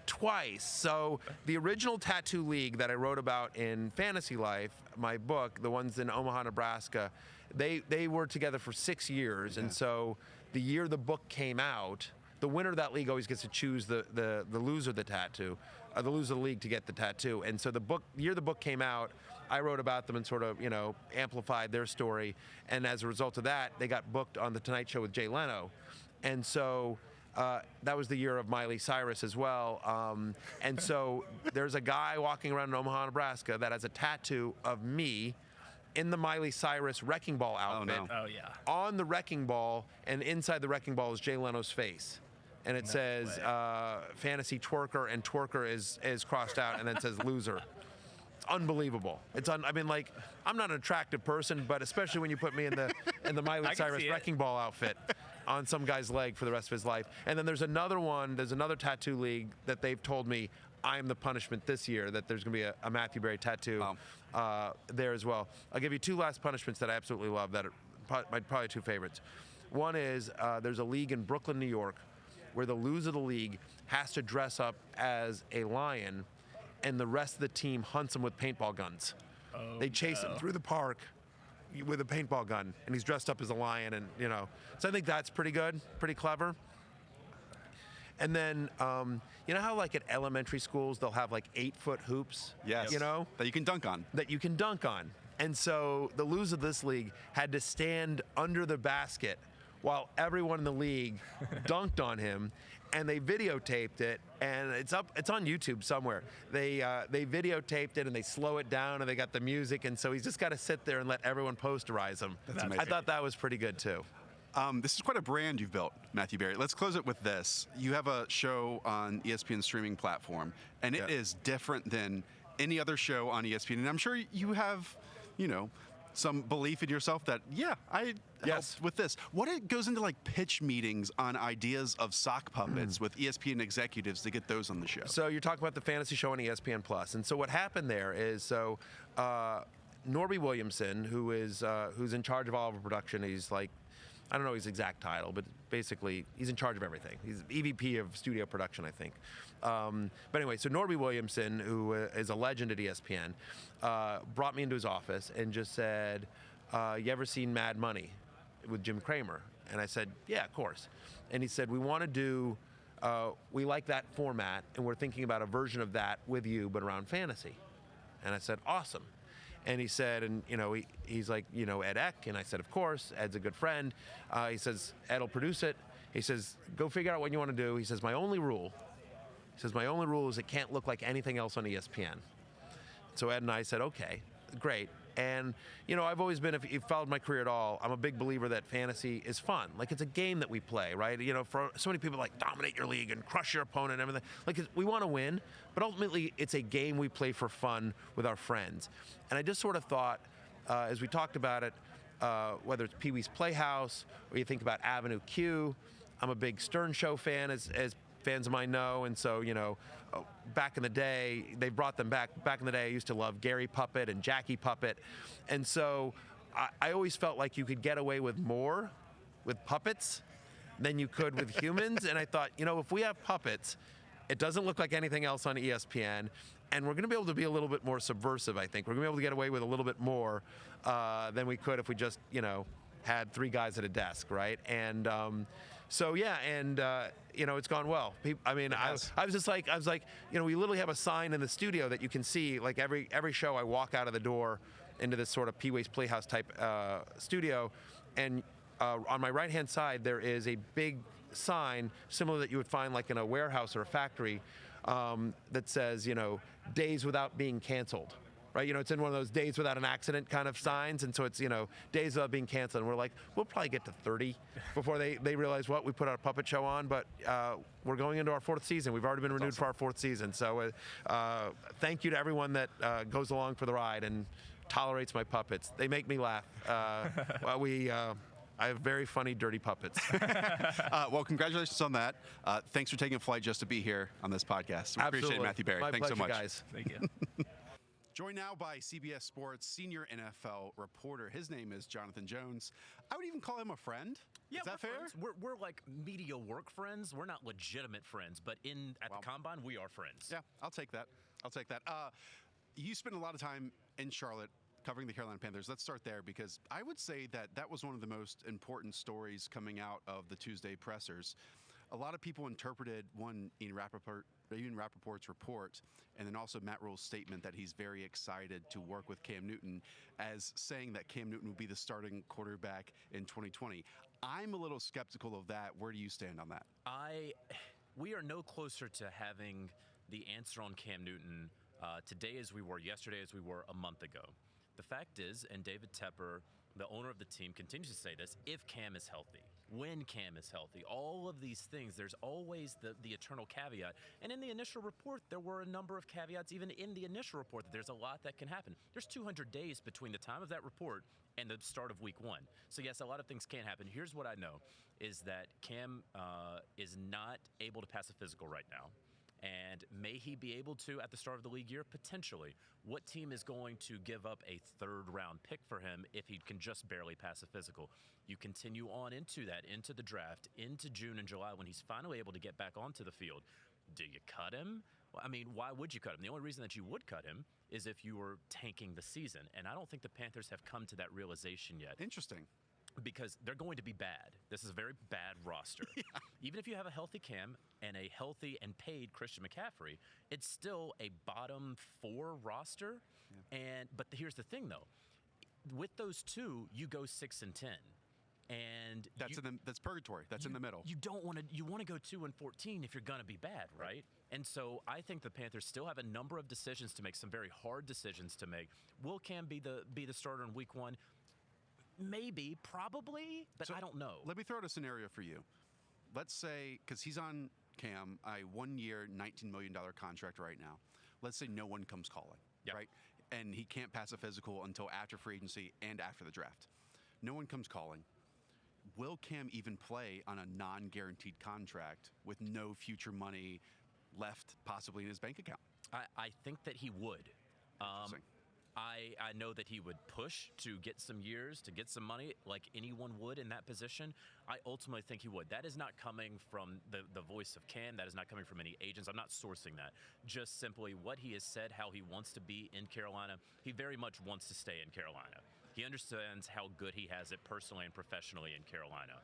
Twice. So the original tattoo league that I wrote about in Fantasy Life, my book, the ones in Omaha, Nebraska, they were together for 6 years. And so the year the book came out, the winner of that league always gets to choose the loser of the tattoo, the loser of the league to get the tattoo. And so the year the book came out, I wrote about them and sort of, amplified their story. And as a result of that, they got booked on The Tonight Show with Jay Leno. And so that was the year of Miley Cyrus as well. And so there's a guy walking around in Omaha, Nebraska that has a tattoo of me in the Miley Cyrus wrecking ball outfit. Oh, no. Oh, yeah. On the wrecking ball, and inside the wrecking ball is Jay Leno's face. And it says fantasy twerker, and twerker is crossed out, and then it says loser. It's unbelievable. I'm not an attractive person, but especially when you put me in the Miley Cyrus wrecking ball outfit on some guy's leg for the rest of his life. And then there's another tattoo league that they've told me I'm the punishment this year, that there's going to be a Matthew Berry tattoo there as well. I'll give you two last punishments that I absolutely love that are my probably two favorites. One is there's a league in Brooklyn, New York, where the loser of the league has to dress up as a lion, and the rest of the team hunts him with paintball guns. They chase him through the park with a paintball gun, and he's dressed up as a lion, and So I think that's pretty good, pretty clever. And then, you know how like at elementary schools they'll have like 8-foot hoops? Yes. That you can dunk on. That you can dunk on. And so the loser of this league had to stand under the basket while everyone in the league dunked on him. And they videotaped it, and it's on YouTube somewhere. They videotaped it, and they slow it down, and they got the music, and so he's just got to sit there and let everyone posterize him. That's amazing. I thought that was pretty good too. This is quite a brand you've built, Matthew Berry. Let's close it with this. You have a show on ESPN streaming platform, and it is different than any other show on ESPN. And I'm sure you have, some belief in yourself that, I helped with this. What it goes into like pitch meetings on ideas of sock puppets with ESPN executives to get those on the show? So you're talking about the fantasy show on ESPN Plus, and so what happened there is Norby Williamson, who's in charge of all of our production, he's like, I don't know his exact title, but basically he's in charge of everything. He's EVP of studio production, I think. But anyway, so Norby Williamson, who is a legend at ESPN, brought me into his office and just said, you ever seen Mad Money with Jim Cramer? And I said, yeah, of course. And he said, we want to do, we like that format, and we're thinking about a version of that with you, but around fantasy. And I said, awesome. And he said, and he's like, Ed Eck, and I said, of course. Ed's a good friend. He says, Ed will produce it. He says, go figure out what you want to do. He says, my only rule is it can't look like anything else on ESPN. So Ed and I said, okay, great. And I've always been, if you've followed my career at all, I'm a big believer that fantasy is fun. Like, it's a game that we play, right? For so many people like dominate your league and crush your opponent and everything. Like, we want to win, but ultimately it's a game we play for fun with our friends. And I just sort of thought, as we talked about it, whether it's Pee-wee's Playhouse or you think about Avenue Q, I'm a big Stern Show fan, as fans of mine know, and so back in the day, they brought them back. Back in the day, I used to love Gary Puppet and Jackie Puppet, and so I always felt like you could get away with more with puppets than you could with humans. And I thought, if we have puppets, it doesn't look like anything else on ESPN, and we're going to be able to be a little bit more subversive. I think we're going to be able to get away with a little bit more than we could if we just had 3 guys at a desk, right? And So yeah, and it's gone well. I was like, we literally have a sign in the studio that you can see. Like every show, I walk out of the door into this sort of Pee-wee's Playhouse type studio, and on my right-hand side there is a big sign similar that you would find like in a warehouse or a factory that says, days without being canceled. Right, it's in one of those days without an accident kind of signs, and so it's days without being canceled. And we're like, we'll probably get to 30 before they realize what we put our puppet show on. But we're going into our 4th season. We've already been renewed for our 4th season. So thank you to everyone that goes along for the ride and tolerates my puppets. They make me laugh. I have very funny, dirty puppets. Well, congratulations on that. Thanks for taking a flight just to be here on this podcast. We appreciate it, Matthew Berry. My Thanks so pleasure, much. guys. Thank you. Joined now by CBS Sports senior NFL reporter. His name is Jonathan Jones. I would even call him a friend. Yeah, is that fair? Friends. We're like media work friends. We're not legitimate friends, but at the Combine, we are friends. Yeah, I'll take that. You spent a lot of time in Charlotte covering the Carolina Panthers. Let's start there, because I would say that was one of the most important stories coming out of the Tuesday pressers. A lot of people interpreted Ian Rappaport's report, and then also Matt Rule's statement that he's very excited to work with Cam Newton, as saying that Cam Newton will be the starting quarterback in 2020. I'm a little skeptical of that. Where do you stand on that? We are no closer to having the answer on Cam Newton today as we were yesterday, as we were a month ago. The fact is, and David Tepper, the owner of the team, continues to say this, if Cam is healthy, when Cam is healthy, all of these things, there's always the eternal caveat. And in the initial report, there were a number of caveats, even in the initial report, that there's a lot that can happen. There's 200 days between the time of that report and the start of week 1. So yes, a lot of things can happen. Here's what I know, is that Cam is not able to pass a physical right now. And may he be able to at the start of the league year? Potentially. What team is going to give up a 3rd-round pick for him if he can just barely pass a physical? You continue on into the draft, into June and July, when he's finally able to get back onto the field. Do you cut him? Well, I mean, why would you cut him? The only reason that you would cut him is if you were tanking the season. And I don't think the Panthers have come to that realization yet. Interesting. Because they're going to be bad. This is a very bad roster. Yeah. Even if you have a healthy Cam and a healthy and paid Christian McCaffrey, it's still a bottom 4 roster. Yeah. But here's the thing, though. With those two, you go 6-10. And that's purgatory. That's in the middle. You don't want to. You want to go 2-14 if you're going to be bad, right? And so I think the Panthers still have a number of decisions to make, some very hard decisions to make. Will Cam be the starter in week 1? Maybe, probably, but so I don't know. Let me throw out a scenario for you. Let's say, because he's on Cam, a 1-year, $19 million contract right now. Let's say no one comes calling, right? And he can't pass a physical until after free agency and after the draft. No one comes calling. Will Cam even play on a non-guaranteed contract with no future money left possibly in his bank account? I think that he would. I know that he would push to get some years, to get some money, like anyone would in that position. I ultimately think he would. That is not coming from the voice of Cam. That is not coming from any agents. I'm not sourcing that. Just simply what he has said, how he wants to be in Carolina. He very much wants to stay in Carolina. He understands how good he has it personally and professionally in Carolina.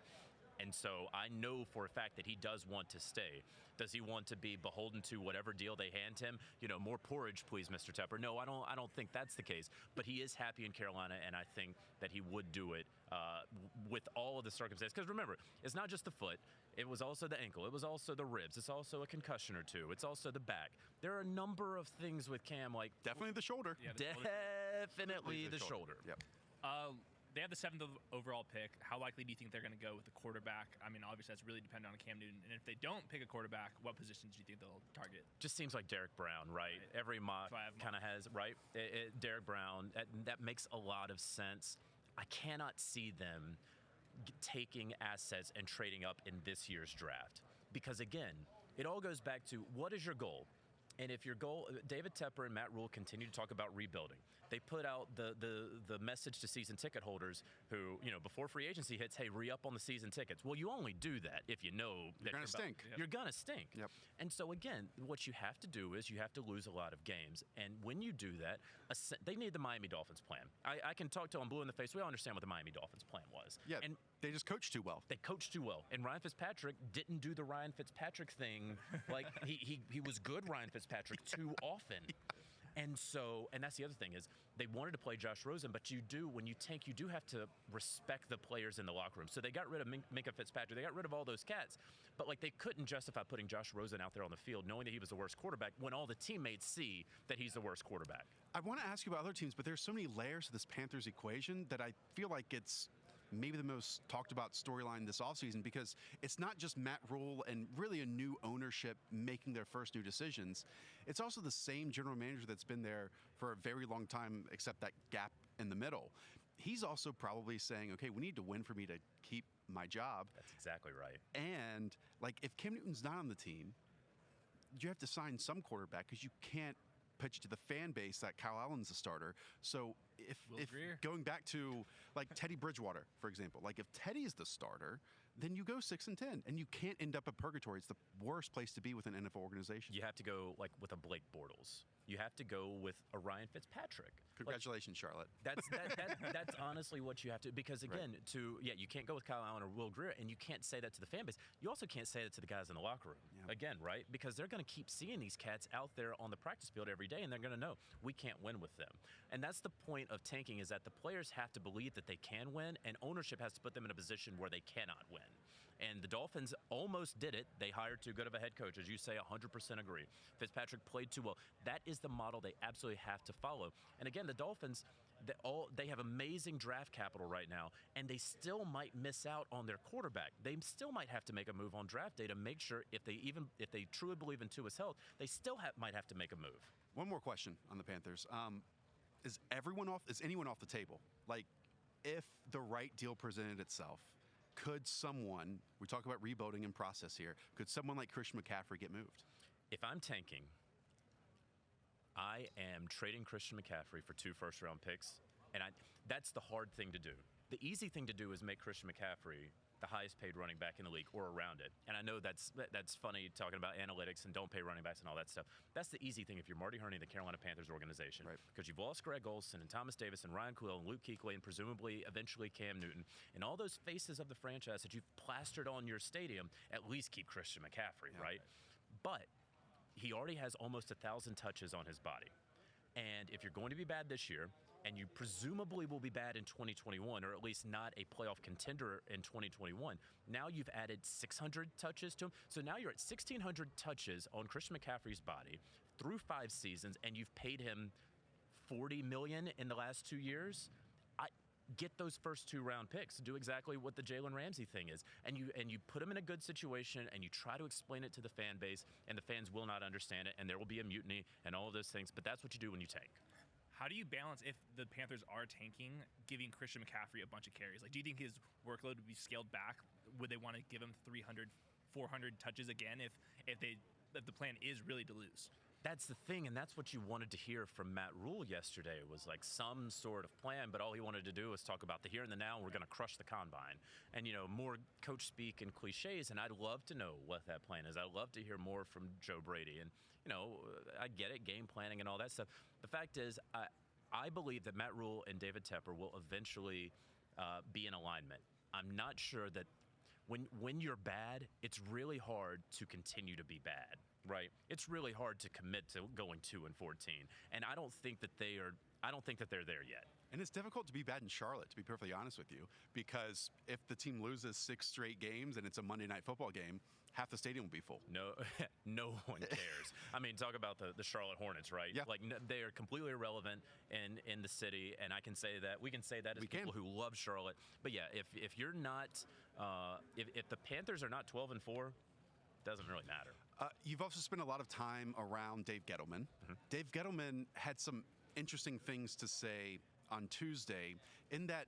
And so I know for a fact that he does want to stay. Does he want to be beholden to whatever deal they hand him? More porridge, please, Mr. Tepper. No, I don't think that's the case. But he is happy in Carolina, and I think that he would do it with all of the circumstances. Because remember, it's not just the foot. It was also the ankle. It was also the ribs. It's also a concussion or two. It's also the back. There are a number of things with Cam, like definitely the shoulder. Yeah, definitely the shoulder. Yep. They have the 7th overall pick. How likely do you think they're going to go with the quarterback? I mean, obviously, that's really dependent on Cam Newton. And if they don't pick a quarterback, what positions do you think they'll target? Just seems like Derek Brown, right? Every mock kind of has, right? Derek Brown, that makes a lot of sense. I cannot see them taking assets and trading up in this year's draft. Because, again, it all goes back to what is your goal? And if your goal, David Tepper and Matt Rule continue to talk about rebuilding. They put out the message to season ticket holders who, before free agency hits, hey, re-up on the season tickets. Well, you only do that if you know that you're going to stink. You're going to stink. Yep. And so, again, what you have to do is you have to lose a lot of games. And when you do that, they need the Miami Dolphins plan. I can talk till I'm blue in the face. We all understand what the Miami Dolphins plan was. Yeah, and they just coached too well. They coached too well. And Ryan Fitzpatrick didn't do the Ryan Fitzpatrick thing. Like, he was good Ryan Fitzpatrick too often. And that's the other thing is they wanted to play Josh Rosen, but when you tank, you do have to respect the players in the locker room. So they got rid of Minka Fitzpatrick. They got rid of all those cats. But, they couldn't justify putting Josh Rosen out there on the field knowing that he was the worst quarterback when all the teammates see that he's the worst quarterback. I want to ask you about other teams, but there's so many layers to this Panthers equation that I feel like it's maybe the most talked about storyline this offseason, because it's not just Matt Rule and really a new ownership making their first new decisions. It's also the same general manager that's been there for a very long time, except that gap in the middle. He's also probably saying, okay, we need to win for me to keep my job. That's exactly right. And if Cam Newton's not on the team, you have to sign some quarterback because you can't pitch to the fan base that Kyle Allen's the starter. So if going back to Teddy Bridgewater, for example, if Teddy's the starter, then you go 6-10, and you can't end up at purgatory. It's the worst place to be with an NFL organization. You have to go with a Blake Bortles. You have to go with a Ryan Fitzpatrick. Congratulations, Charlotte. That's honestly what you have to, because again, right. You can't go with Kyle Allen or Will Grier, and you can't say that to the fan base. You also can't say that to the guys in the locker room. Yeah. Again, right? Because they're going to keep seeing these cats out there on the practice field every day, and they're going to know we can't win with them. And that's the point of tanking, is that the players have to believe that they can win, and ownership has to put them in a position where they cannot win. And the Dolphins almost did it. They hired too good of a head coach. As you say, 100% agree. Fitzpatrick played too well. That is the model they absolutely have to follow. And again, the Dolphins, they have amazing draft capital right now, and they still might miss out on their quarterback. They still might have to make a move on draft day to make sure if they truly believe in Tua's health, they still might have to make a move. One more question on the Panthers. Is anyone off the table? If the right deal presented itself, could someone, we talk about rebuilding in process here, could someone like Christian McCaffrey get moved? If I'm tanking, I am trading Christian McCaffrey for 2 first-round picks, and that's the hard thing to do. The easy thing to do is make Christian McCaffrey the highest paid running back in the league or around it. And I know that's funny talking about analytics and don't pay running backs and all that stuff. That's the easy thing if you're Marty Herney, the Carolina Panthers organization. Right. Because you've lost Greg Olsen and Thomas Davis and Ryan Quill and Luke Kuechly and presumably eventually Cam Newton. And all those faces of the franchise that you've plastered on your stadium, at least keep Christian McCaffrey, right? But he already has almost 1,000 touches on his body. And if you're going to be bad this year, and you presumably will be bad in 2021, or at least not a playoff contender in 2021. Now you've added 600 touches to him. So now you're at 1,600 touches on Christian McCaffrey's body through 5 seasons, and you've paid him $40 million in the last 2 years. Get those first 2 round picks. Do exactly what the Jalen Ramsey thing is. And you put him in a good situation, and you try to explain it to the fan base, and the fans will not understand it, and there will be a mutiny and all of those things. But that's what you do when you tank. How do you balance, if the Panthers are tanking, giving Christian McCaffrey a bunch of carries? Do you think his workload would be scaled back? Would they want to give him 300, 400 touches again if the plan is really to lose? That's the thing, and that's what you wanted to hear from Matt Rule yesterday, was some sort of plan, but all he wanted to do was talk about the here and the now, and we're going to crush the combine. And, more coach speak and cliches, and I'd love to know what that plan is. I'd love to hear more from Joe Brady. And, I get it, game planning and all that stuff. The fact is, I believe that Matt Rule and David Tepper will eventually be in alignment. I'm not sure that when you're bad, it's really hard to continue to be bad. Right. It's really hard to commit to going 2-14. And I don't think that they're there yet. And it's difficult to be bad in Charlotte, to be perfectly honest with you, because if the team loses 6 straight games and it's a Monday Night Football game, half the stadium will be full. No one cares. I mean, talk about the Charlotte Hornets, right? Yeah. They are completely irrelevant in the city, and we can say that as people who love Charlotte. But yeah, if you're not, if the Panthers are not 12-4, it doesn't really matter. You've also spent a lot of time around Dave Gettleman. Mm-hmm. Dave Gettleman had some interesting things to say on Tuesday, in that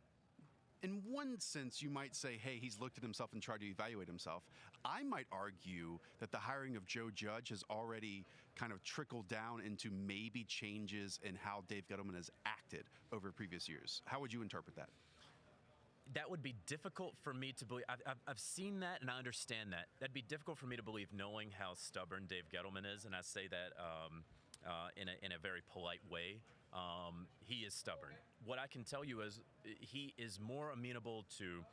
in one sense, you might say, hey, he's looked at himself and tried to evaluate himself. I might argue that the hiring of Joe Judge has already kind of trickled down into maybe changes in how Dave Gettleman has acted over previous years. How would you interpret that? That would be difficult for me to believe. I've seen that and I understand that. That'd be difficult for me to believe knowing how stubborn Dave Gettleman is, and I say that in a very polite way. He is stubborn. What I can tell you is he is more amenable to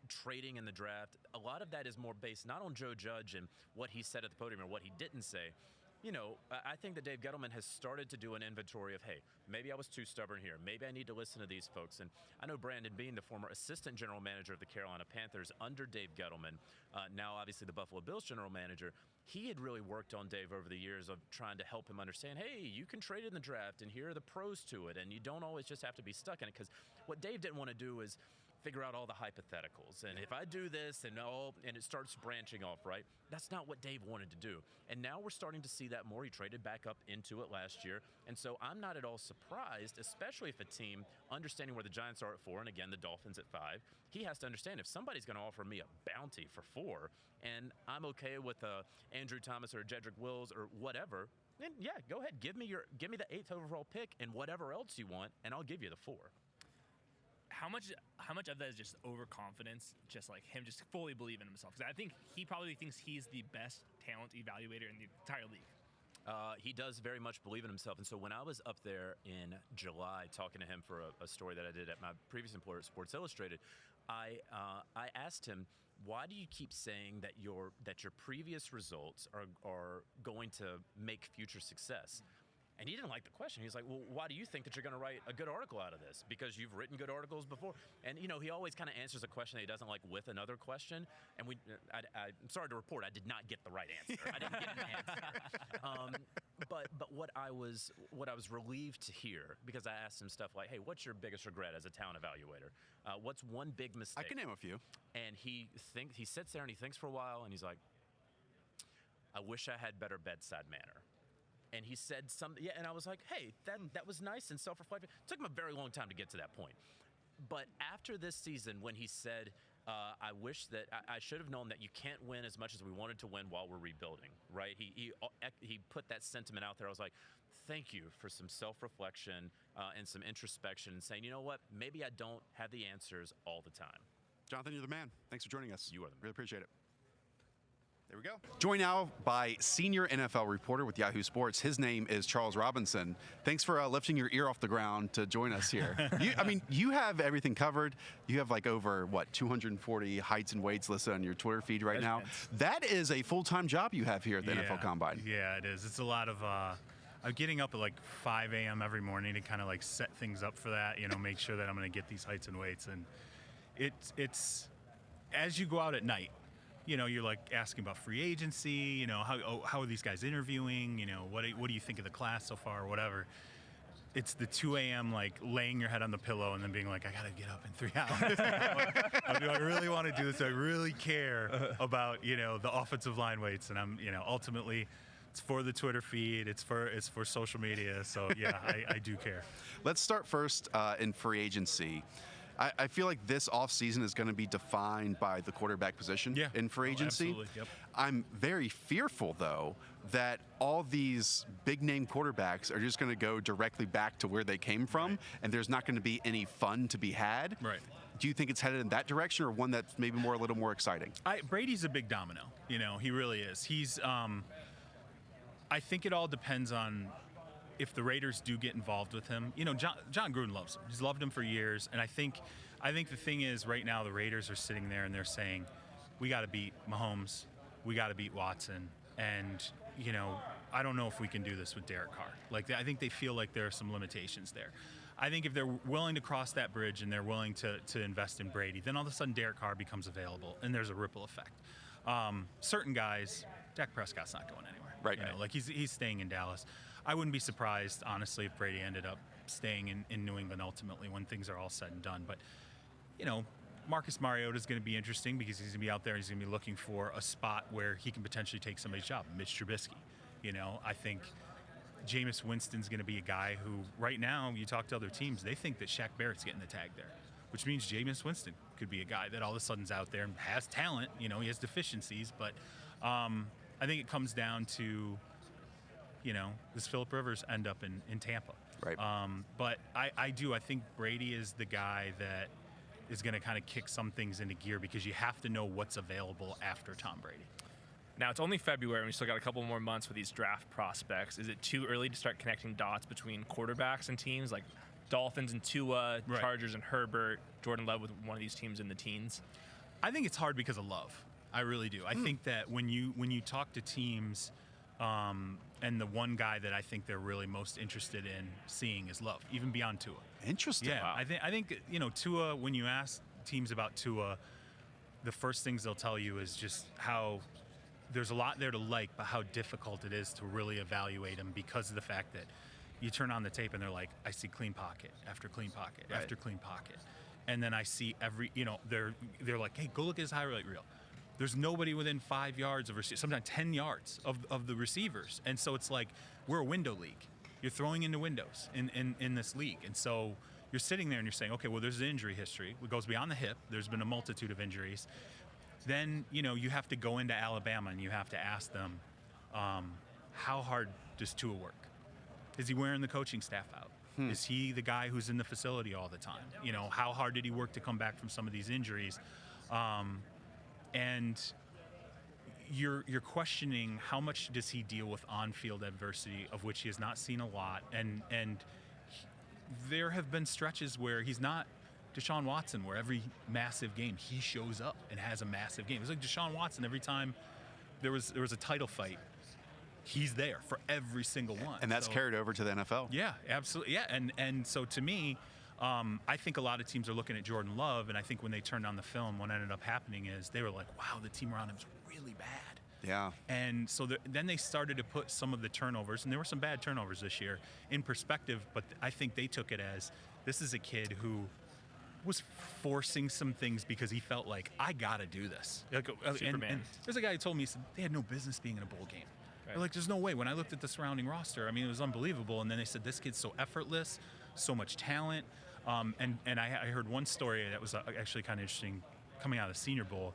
trading in the draft. A lot of that is more based not on Joe Judge and what he said at the podium or what he didn't say. You know, I think that Dave Gettleman has started to do an inventory of, hey, maybe I was too stubborn here. Maybe I need to listen to these folks. And I know Brandon Beane, the former assistant general manager of the Carolina Panthers under Dave Gettleman, now obviously the Buffalo Bills general manager, he had really worked on Dave over the years of trying to help him understand, hey, you can trade in the draft and here are the pros to it. And you don't always just have to be stuck in it. Because what Dave didn't want to do is figure out all the hypotheticals. And if I do this and it starts branching off, right? That's not what Dave wanted to do. And now we're starting to see that more. He traded back up into it last year. And so I'm not at all surprised, especially if a team, understanding where the Giants are at 4, and again, the Dolphins at 5, he has to understand if somebody's going to offer me a bounty for 4, and I'm okay with Andrew Thomas or Jedrick Wills or whatever, then yeah, go ahead. Give me the 8th overall pick and whatever else you want, and I'll give you the 4. How much of that is just overconfidence, just like him just fully believing in himself? Because I think he probably thinks he's the best talent evaluator in the entire league. He does very much believe in himself. And so when I was up there in July talking to him for a story that I did at my previous employer, Sports Illustrated, I asked him, why do you keep saying that your previous results are going to make future success? And he didn't like the question. He's like, well, why do you think that you're going to write a good article out of this? Because you've written good articles before. And, you know, he always kind of answers a question that he doesn't like with another question. And I'm sorry to report, I did not get the right answer. I didn't get an answer. But what I was relieved to hear, because I asked him stuff like, hey, what's your biggest regret as a talent evaluator? What's one big mistake? I can name a few. And he sits there and he thinks for a while, and he's like, I wish I had better bedside manner. And he said something, yeah, and I was like, hey, that was nice and self-reflective. It took him a very long time to get to that point. But after this season, when he said, I wish that I should have known that you can't win as much as we wanted to win while we're rebuilding, right? He put that sentiment out there. I was like, thank you for some self-reflection and some introspection and saying, you know what, maybe I don't have the answers all the time. Jonathan, you're the man. Thanks for joining us. You are the man. Really appreciate it. There we go. Joined now by senior NFL reporter with Yahoo Sports. His name is Charles Robinson. Thanks for lifting your ear off the ground to join us here. You have everything covered. You have like over, 240 heights and weights listed on your Twitter feed right now. That is a full-time job you have here at the NFL Combine. Yeah, it is. It's a lot of... I'm getting up at like 5 a.m. every morning to kind of like set things up for that, make sure that I'm going to get these heights and weights. And it's as you go out at night, you're like asking about free agency, how are these guys interviewing, what do you think of the class so far or whatever. It's the 2 a.m. like laying your head on the pillow and then being like, I got to get up in 3 hours. Do I really want to do this? Do I really care about, the offensive line weights? And I'm, ultimately it's for the Twitter feed. It's for social media. So yeah, I do care. Let's start first in free agency. I feel like this offseason is going to be defined by the quarterback position in free agency. Absolutely. Yep. I'm very fearful, though, that all these big-name quarterbacks are just going to go directly back to where they came from, and there's not going to be any fun to be had. Right. Do you think it's headed in that direction, or one that's maybe a little more exciting? Brady's a big domino. He really is. He's. I think it all depends on if the Raiders do get involved with him. John Gruden loves him. He's loved him for years. And I think the thing is right now the Raiders are sitting there and they're saying, we got to beat Mahomes. We got to beat Watson. And, I don't know if we can do this with Derek Carr. I think they feel like there are some limitations there. I think if they're willing to cross that bridge and they're willing to invest in Brady, then all of a sudden Derek Carr becomes available and there's a ripple effect. Certain guys, Dak Prescott's not going anywhere. Right. He's staying in Dallas. I wouldn't be surprised, honestly, if Brady ended up staying in New England ultimately when things are all said and done. But, Marcus Mariota is going to be interesting because he's going to be out there and he's going to be looking for a spot where he can potentially take somebody's job. Mitch Trubisky. I think Jameis Winston's going to be a guy who, right now, you talk to other teams, they think that Shaq Barrett's getting the tag there. which means Jameis Winston could be a guy that all of a sudden's out there and has talent. He has deficiencies, but I think it comes down to, does Phillip Rivers end up in Tampa? Right. But I think Brady is the guy that is going to kind of kick some things into gear, because you have to know what's available after Tom Brady. Now, it's only February, and we still got a couple more months with these draft prospects. Is it too early to start connecting dots between quarterbacks and teams like Dolphins and Tua, Right. Chargers and Herbert, Jordan Love with one of these teams in the teens? I think it's hard because of Love. I really do. I think that when you talk to teams, and the one guy that I think they're really most interested in seeing is Love, even beyond Tua. Interesting. Yeah, Wow. I think Tua. When you ask teams about Tua, the first things they'll tell you is just how there's a lot there to like, but how difficult it is to really evaluate him because of the fact that you turn on the tape and they're like, I see clean pocket after clean pocket after clean pocket, and then I see every they're like, hey, go look at his highlight reel. There's nobody within 5 yards of sometimes 10 yards of the receivers, and so it's like we're a window league. You're throwing into windows in this league, and so you're sitting there and you're saying, okay, well, there's an injury history. It goes beyond the hip. There's been a multitude of injuries. Then you have to go into Alabama and you have to ask them, how hard does Tua work? Is he wearing the coaching staff out? Is he the guy who's in the facility all the time? How hard did he work to come back from some of these injuries? And you're questioning how much does he deal with on-field adversity, of which he has not seen a lot. And there have been stretches where he's not Deshaun Watson, where every massive game he shows up and has a massive game. It's like Deshaun Watson, every time there was a title fight, he's there for every single one. And that's carried over to the NFL. Yeah, absolutely. Yeah, and so to me, I think a lot of teams are looking at Jordan Love, and I think when they turned on the film, what ended up happening is they were like, wow, the team around him is really bad. Yeah. And so then they started to put some of the turnovers, and there were some bad turnovers this year, in perspective, but I think they took it as, this is a kid who was forcing some things because he felt like, I got to do this. And there's a guy who told me, he said, they had no business being in a bowl game. Right. They're like, there's no way. When I looked at the surrounding roster, I mean, it was unbelievable. And then they said, this kid's so effortless, so much talent. And I heard one story that was actually kind of interesting coming out of the Senior Bowl.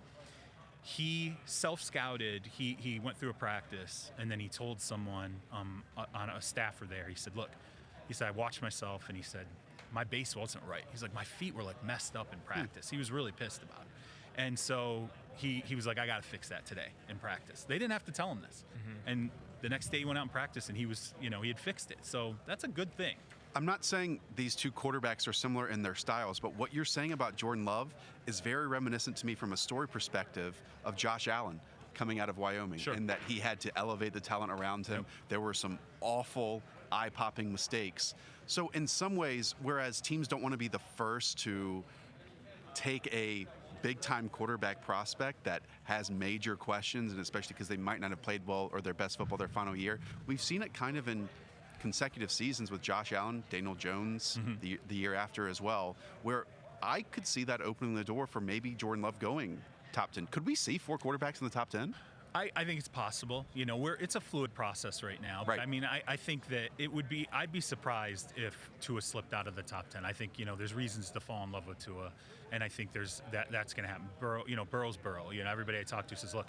He self-scouted. He went through a practice, and then he told someone on a staffer there, he said, look, he said, I watched myself, and he said, my base wasn't right. He's like, my feet were like messed up in practice. He was really pissed about it. And so he was like, I got to fix that today in practice. They didn't have to tell him this. And the next day he went out and practiced, and he was, he had fixed it. So that's a good thing. I'm not saying these two quarterbacks are similar in their styles, but what you're saying about Jordan Love is very reminiscent to me from a story perspective of Josh Allen coming out of Wyoming, in that he had to elevate the talent around him. There were some awful, eye-popping mistakes. So in some ways, whereas teams don't want to be the first to take a big-time quarterback prospect that has major questions, and especially because they might not have played well or their best football their final year, we've seen it kind of in consecutive seasons with Josh Allen, Daniel Jones, the year after as well, where I could see that opening the door for maybe Jordan Love going top 10. Could we see 4 quarterbacks in the top 10? I think it's possible. It's a fluid process right now. But I mean, I think that I'd be surprised if Tua slipped out of the top 10. I think, there's reasons to fall in love with Tua, and I think that's going to happen. Burrow's Burrow. Everybody I talk to says, look,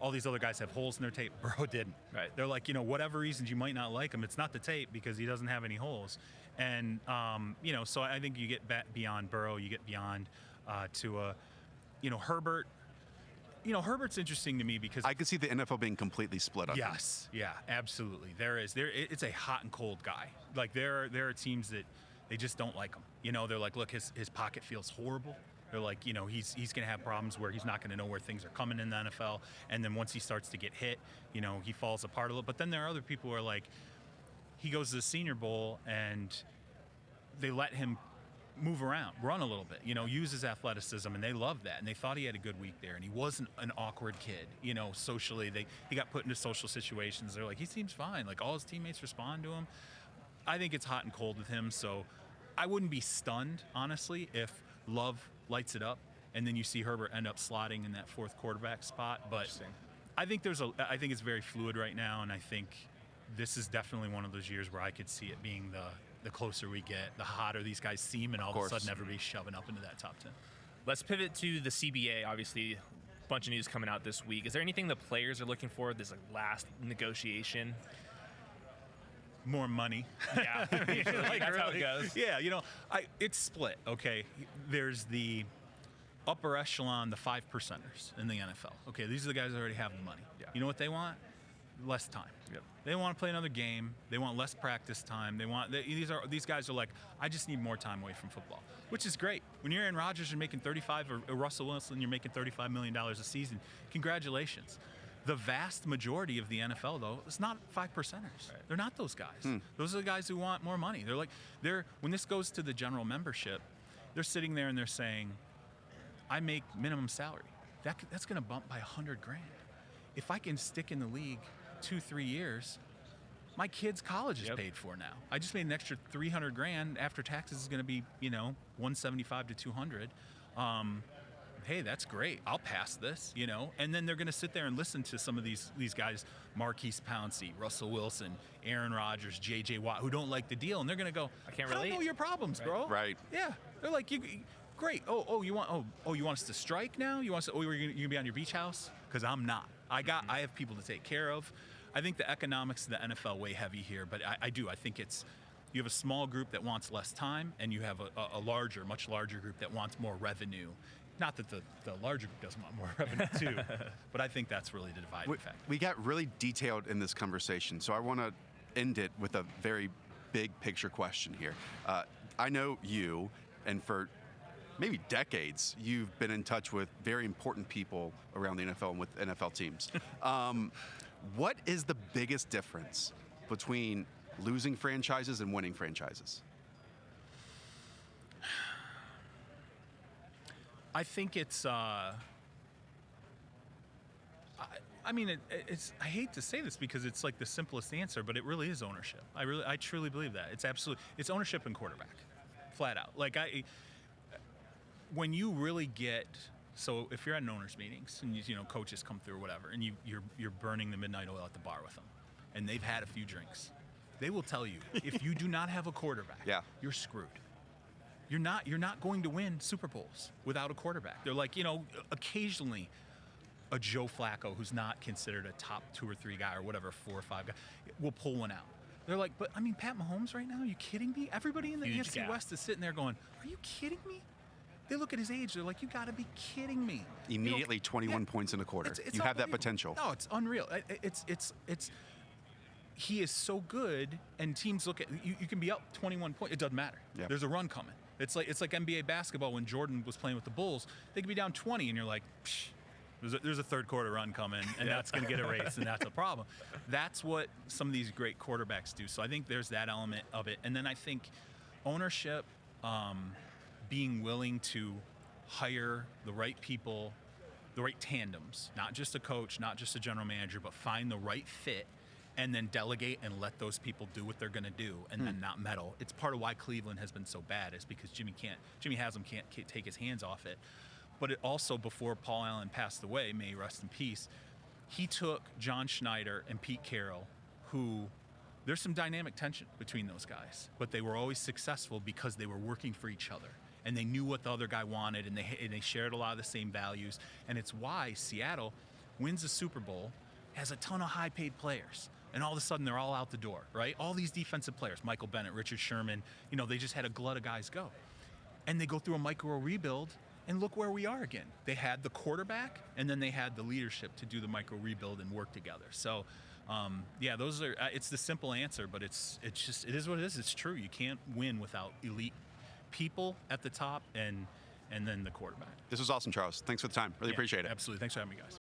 all these other guys have holes in their tape. Burrow didn't. Right. They're like, whatever reasons you might not like him, it's not the tape because he doesn't have any holes. And, so I think you get beyond Burrow, you get beyond Tua. Herbert. Herbert's interesting to me because I could see the NFL being completely split up. Yes, yeah, absolutely. It's a hot and cold guy. Like there are teams that they just don't like him. They're like, look, his pocket feels horrible. They're like, he's going to have problems where he's not going to know where things are coming in the NFL. And then once he starts to get hit, he falls apart a little. But then there are other people who are like, he goes to the Senior Bowl and they let him move around, run a little bit, use his athleticism, and they love that. And they thought he had a good week there, and he wasn't an awkward kid, socially. He got put into social situations. They're like, he seems fine. Like, all his teammates respond to him. I think it's hot and cold with him, so I wouldn't be stunned, honestly, if Love lights it up, and then you see Herbert end up slotting in that 4th quarterback spot. But I think I think it's very fluid right now, and I think this is definitely one of those years where I could see it being the closer we get, the hotter these guys seem, and all of a sudden everybody's shoving up into that top 10. Let's pivot to the CBA. Obviously, a bunch of news coming out this week. Is there anything the players are looking for this last negotiation? More money. Yeah, that's how it goes. Yeah, it's split, okay? There's the upper echelon, the 5%ers in the NFL. Okay, these are the guys that already have the money. Yeah. You know what they want? Less time. Yep. They want to play another game. They want less practice time. These guys are like, I just need more time away from football, which is great. When you're Aaron Rodgers, you're making 35, or Russell Wilson, you're making $35 million a season. Congratulations. The vast majority of the NFL, though, is not 5%ers. Right. They're not those guys. Those are the guys who want more money. When this goes to the general membership, they're sitting there and they're saying, I make minimum salary. That's going to bump by $100,000. If I can stick in the league 2-3 years, my kid's college is paid for now. I just made an extra $300,000 after taxes is going to be, $175 to $200. Hey, that's great. I'll pass this, And then they're going to sit there and listen to some of these guys, Marquise Pouncey, Russell Wilson, Aaron Rodgers, J.J. Watt, who don't like the deal, and they're going to go, I can't relate. I don't know your problems, bro. Right. Yeah. They're like, great. You want us to strike now? You want us? You're going to be on your beach house? Because I'm not. I have people to take care of. I think the economics of the NFL weigh heavy here, but I think you have a small group that wants less time, and you have a much larger group that wants more revenue. Not that the larger group doesn't want more revenue too, but I think that's really the dividing factor. We got really detailed in this conversation, so I want to end it with a very big picture question here. I know you, and for maybe decades, you've been in touch with very important people around the NFL and with NFL teams. What is the biggest difference between losing franchises and winning franchises? I think it's. I hate to say this because it's like the simplest answer, but it really is ownership. I truly believe that. It's ownership and quarterback, flat out. When you really get. So if you're at an owners meetings and coaches come through or whatever, and you're burning the midnight oil at the bar with them, and they've had a few drinks, they will tell you if you do not have a quarterback, you're screwed. You're not going to win Super Bowls without a quarterback. They're like, occasionally a Joe Flacco who's not considered a top 2 or 3 guy or whatever, 4 or 5 guy, will pull one out. They're like, but Pat Mahomes right now, are you kidding me? Everybody in the NFC West is sitting there going, are you kidding me? They look at his age, they're like, you got to be kidding me. Immediately 21 points in a quarter. You have that potential. No, it's unreal. He is so good, and teams look at you can be up 21 points. It doesn't matter. Yep. There's a run coming. It's like NBA basketball when Jordan was playing with the Bulls. They could be down 20, and you're like, psh, there's a third quarter run coming, and that's going to get erased, and that's a problem. That's what some of these great quarterbacks do. So I think there's that element of it. And then I think ownership, being willing to hire the right people, the right tandems, not just a coach, not just a general manager, but find the right fit, and then delegate and let those people do what they're going to do, and then not meddle. It's part of why Cleveland has been so bad, is because Jimmy Haslam can't take his hands off it. But it also, before Paul Allen passed away, may he rest in peace, he took John Schneider and Pete Carroll, who there's some dynamic tension between those guys, but they were always successful because they were working for each other. And they knew what the other guy wanted, and they shared a lot of the same values. And it's why Seattle wins the Super Bowl, has a ton of high-paid players, and all of a sudden they're all out the door, right? All these defensive players, Michael Bennett, Richard Sherman, they just had a glut of guys go. And they go through a micro rebuild, and look where we are again. They had the quarterback, and then they had the leadership to do the micro rebuild and work together. So, those are. It's the simple answer, but it is what it is. It's true. You can't win without elite people at the top and then the quarterback. This was awesome, Charles. Thanks for the time. Really appreciate it. Absolutely. Thanks for having me, guys.